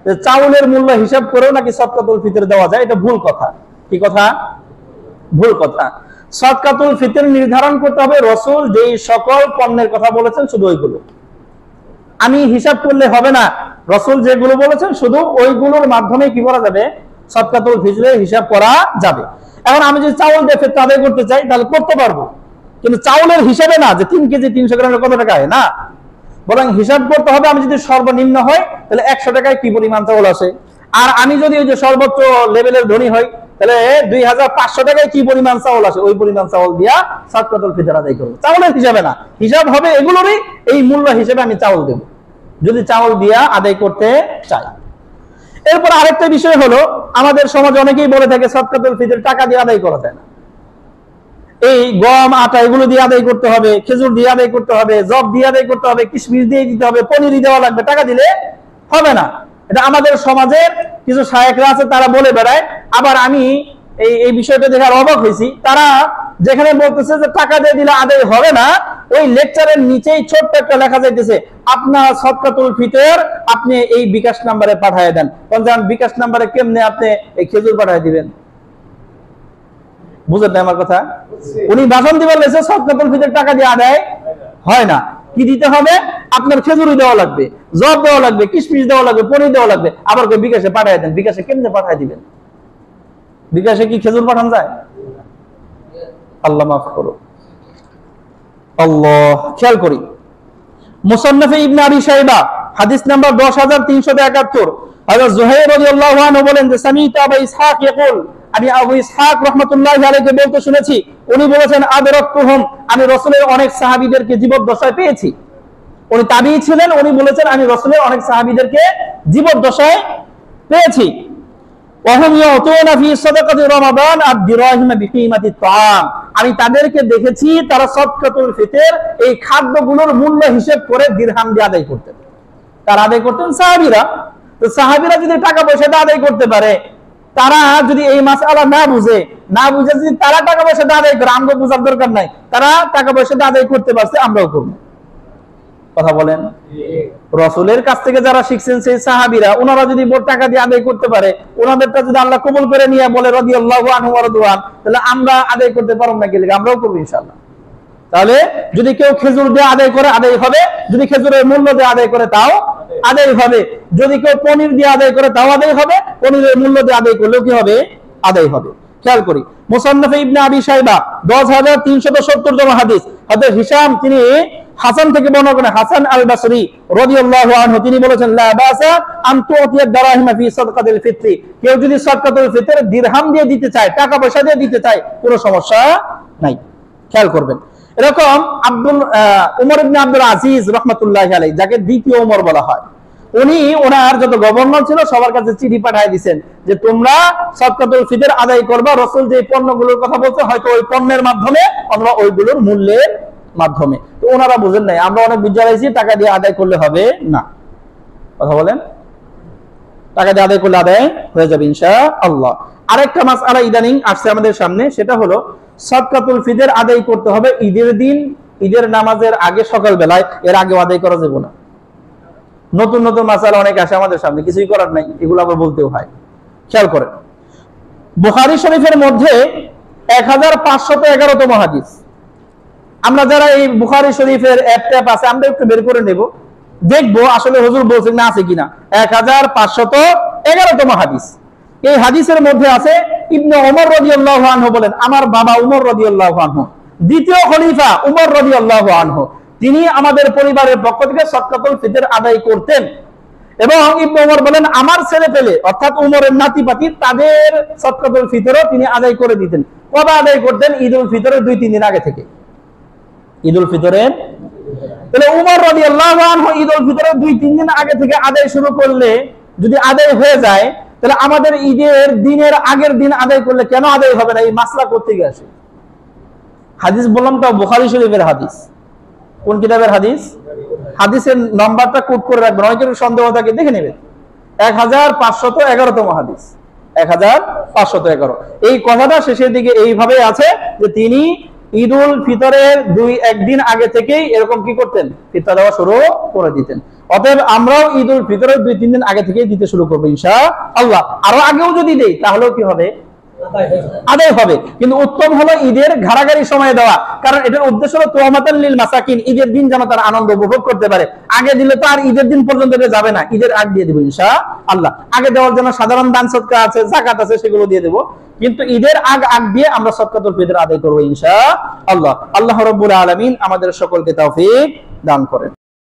যে চাউলের মূল্য হিসাব করেও নাকি সাদকাতুল ফিতর দেওয়া যায়। এটা ভুল কথা। কি কথা? ভুল কথা। সাদকাতুল ফিতর নির্ধারণ করতে হবে রাসূল যেই সকল পণ্যের কথা বলেছেন শুধু ওইগুলো। আমি হিসাব করলে হবে না, রাসূল যেগুলো বলেছেন শুধু ওইগুলোর মাধ্যমে কি করা যাবে? সাদকাতুল ফিতরের হিসাব করা যাবে। এখন আমি যদি চাউল দিয়ে ফিতর আদায় করতে চাই তাহলে করতে পারবো, কিন্তু চাউলের হিসাবে না যে 3 কেজি 300 গ্রামের কত টাকা হয়, না, বরং হিসাব করতে হবে আমি যদি সর্বনিম্ন হয় তাহলে 100 টাকায় কি পরিমাণ চাউল আসে, আর আমি যদি ওই যে সর্বোচ্চ লেভেলের ধনী হই তাহলে 2500 টাকায় কি পরিমাণ চাউল আসে, ওই পরিমাণ চাউল দিয়া সাদকাতুল ফিতর আদায় করবো। চাউলের হিসাবে না, হিসাব হবে এগুলোরই, এই মূল্য হিসেবে আমি চাউল দেব যদি চাউল দিয়া আদায় করতে চাই। এরপর আরেকটা বিষয় হলো, আমাদের সমাজে অনেকেই বলে থাকে সদকাতুল ফিতর টাকা দিয়ে আদায় করা যায় না, এই গম আটা এগুলো দিয়ে আদায় করতে হবে, খেজুর দিয়ে আদায় করতে হবে, জব দিয়ে আদায় করতে হবে, কিশমিশ দিয়ে দিতে হবে, পনির দেওয়া লাগবে, টাকা দিলে হবে না। এটা আমাদের সমাজের কিছু শায়েখরা আছে, তারা বলে বেড়ায়। আবার আমি এই বিষয়টা দেখে অবাক হয়েছি, তারা যেখানে বলতেছে যে টাকা দিয়ে দিলে আদায় হবে না, ওই লেকচারের নিচেই ছোট্ট একটা লেখা যাইতেছে, আপনার সদকাতুল ফিতর আপনি এই বিকাশ নাম্বারে পাঠিয়ে দেন। বলছেন বিকাশ নাম্বারে কেমনে আপনি এই খেজুর পাঠিয়ে দিবেন? বুঝেন না আমার কথা? উনি ভাষণ দিবার লেছে সদকাতুল ফিতর টাকা দিয়ে আদায় হয় না, কি দিতে হবে? আপনার খেজুরি দেওয়া লাগবে, জব দেওয়া লাগবে, কিশমিশ দেওয়া লাগবে, পনির দেওয়া লাগবে, আবার বিকাশে পাঠিয়ে দেন। বিকাশে কেমনে পাঠিয়ে দিবেন? বিকাশে কি খেজুর পাঠান যায়? আল্লাহ মাফ করো। আল্লাহ, খেয়াল করি মুসান্নাফে ইবনে আবি শাইবা হাদিস নাম্বার 10371, হযরত যুহাইর রাদিয়াল্লাহু আনহু বলেন যে সামি'তু আবু ইসহাক ইয়াকুল, আমি আবু ইসহাক রাহমাতুল্লাহি আলাইহি বলতে শুনেছি, উনি বলেছেন আদরাকতুহুম, আমি রাসূলের অনেক সাহাবীদেরকে জীবদ্দশায় পেয়েছি। উনি তাবিঈ ছিলেন, উনি বলেছেন আমি রাসূলের অনেক সাহাবীদেরকে জীবদ্দশায় পেয়েছি। ওয়াহুম ইয়াতুনা ফি সাদাকাতি রমাদান আদ-দিরাহিম বিকিমাতি তাআম, আমি তাদেরকে দেখেছি তারা সদকাতুল ফিতর এই খাদ্যগুলোর মূল্য হিসাব করে দিরহাম দিয়ে আদায় করতেন। তারা আদায় করতেন সাহাবীরা। তো সাহাবীরা যদি টাকা পয়সা দিয়ে আদায় করতে পারে, তারা যদি এই মাসআলা না বুঝে যদি তারা টাকা পয়সা দিয়ে আদায় করে, আমগো বুঝার দরকার নাই, তারা টাকা পয়সা দিয়ে আদায় করতে পারছে, আমরাও করব। কথা বলেন? রাসূলের কাছ থেকে যারা শিখছেন সেই সাহাবীরা, ওনারা যদি টাকা দিয়ে আদায় করতে পারে, ওনাদেরটা যদি আল্লাহ কবুল করে নিয়ে বলে রাদিয়াল্লাহু আনহু ওয়া রাদওয়ান, তাহলে আমরা আদায় করতে পারব না, কি আমরাও করব ইনশাআল্লাহ। তাহলে যদি কেউ খেজুর দিয়ে আদায় করে, আদায় হবে। যদি খেজুরের মূল্য দিয়ে আদায় করে, তাও আদায় হবে। যদি কেউ পনির দিয়ে আদায় করে, তাও আদায় হবে। পনিরের মূল্য দিয়ে আদায় করলেও কি হবে? আদায় হবে। খেয়াল করি মুসান্নাফে ইবনে আবি শাইবা 10370 হাদিস, হযরত হিশাম তিনি হাসান থেকে বর্ণনা করেন, হাসান আল বসরি রাদিয়াল্লাহু আনহু তিনি বলেছেন লা বাসা আন তুতিয়া দারাহিমা ফি সাদকাতিল ফিতরি, কেউ যদি সাদকাতুল ফিতর দিরহাম দিয়ে দিতে চায়, টাকা পয়সা দিয়ে দিতে চায়, কোনো সমস্যা নাই। খেয়াল করবেন, এরকম উমর ইবনে আব্দুল আজিজ রাহমাতুল্লাহি আলাইহি, যাকে দ্বিতীয় উমর বলা হয়, উনি ওনার যত গভর্নর ছিল সবার কাছে চিঠি পাঠিয়ে দিয়েছেন যে তোমরা সাদকাতুল ফিতর আদায় করবা, রাসূল যে পণ্যগুলোর কথা বলছে হয়তো ওই পণ্যের মাধ্যমে অথবা ওইগুলোর মূল্যের মাধ্যমে। তো ওনারা বুঝেন নাই, আমরা অনেক বুঝাইছি টাকা দিয়ে আদায় করলে হবে না। কথা বলেন? টাকা দিয়ে আদায় করলে আদায় হয়ে যাবে ইনশাআল্লাহ। আরেকটা মাসআলা ইদানিং আসছে আমাদের সামনে, সেটা হলো সাদকাতুল ফিতর আদায় করতে হবে ঈদের দিন, ঈদের নামাজের আগে সকাল বেলায়, এর আগে আদায় করা যাবে না। নতুন নতুন মাসআলা অনেক আসে আমাদের সামনে, কিছুই করার নাই, এগুলো আবার বলতেও হয়। খেয়াল করেন বুখারী শরীফের মধ্যে 1511তম হাদিস। আমরা যারা এই বুখারী শরীফের অ্যাপ আছে, আমরা একটু বের করে নেব, দেখবো আসলে হুজুর বলছেন না আছে কিনা। 1511তম হাদিস। এই হাদিসের মধ্যে আছে ইবনে ওমর রাদিয়াল্লাহু আনহু বলেন, আমার বাবা উমর রাদিয়াল্লাহু আনহু, দ্বিতীয় খলিফা উমর রাদিয়াল্লাহু আনহু, তিনি আমাদের পরিবারের পক্ষ থেকে সাদকাতুল ফিতর আদায় করতেন। এবং ইবনে ওমর বলেন আমার ছেলে পেলে অর্থাৎ উমরের নাতিপাতি তাদের সাদকাতুল ফিতরও তিনি আদায় করে দিতেন। কবে আদায় করতেন? ঈদুল ফিতরের 2-3 দিন আগে থেকে। ঈদুল ফিতরের, তাহলে উমর রাদিয়াল্লাহু আনহু ঈদুল ফিতরের 2-3 দিন আগে থেকে আদায় শুরু করলে, যদি আদায় হয়ে যায়, তাহলে আমাদের ঈদের দিনের আগের দিন আদায় করলে কেন আদায় হবে না? এই মাসলা করতে গিয়ে আসে। হাদিস বললাম তো বুখারী শরীফের হাদিস। কোন কিতাবের হাদিস? হাদিসের নাম্বারটা কোট করে রাখবেন, অনেকের সন্দেহ থাকে, দেখে নেবেন। 1511তম হাদিস, 1511। এই কথাটা শেষের দিকে এইভাবে আছে যে তিনি ঈদুল ফিতরের 2-1 দিন আগে থেকেই এরকম কি করতেন? ফিতর দেওয়া শুরু করে দিতেন। অতএব আমরাও ঈদুল ফিতরের 2-3 দিন আগে থেকেই দিতে শুরু করবো ইনশাআল্লাহ। আরো আগেও যদি দেই তাহলেও কি হবে? আদায় হবে। কিন্তু উত্তম হলো ঈদের ঘাড়াঘাড়ি সময় দেওয়া, কারণ এটার উদ্দেশ্য হলো তুমাতাল লিল মাসাকিন, ঈদের দিন যেন তার আনন্দ উপভোগ করতে পারে। আগে দিলে তো আর ঈদের দিন পর্যন্ত যাবে না, ঈদের আগ দিয়ে দেবো ইনশাআল্লাহ। আগে দেওয়ার জন্য সাধারণ দান সদকা আছে, যাকাত আছে, সেগুলো দিয়ে দেবো, কিন্তু ঈদের আগ দিয়ে আমরা সাদকাতুল ফিতর আদায় করবো ইনশাআল্লাহ। আল্লাহ রাব্বুল আলামিন আমাদের সকলকে তৌফিক দান করেন।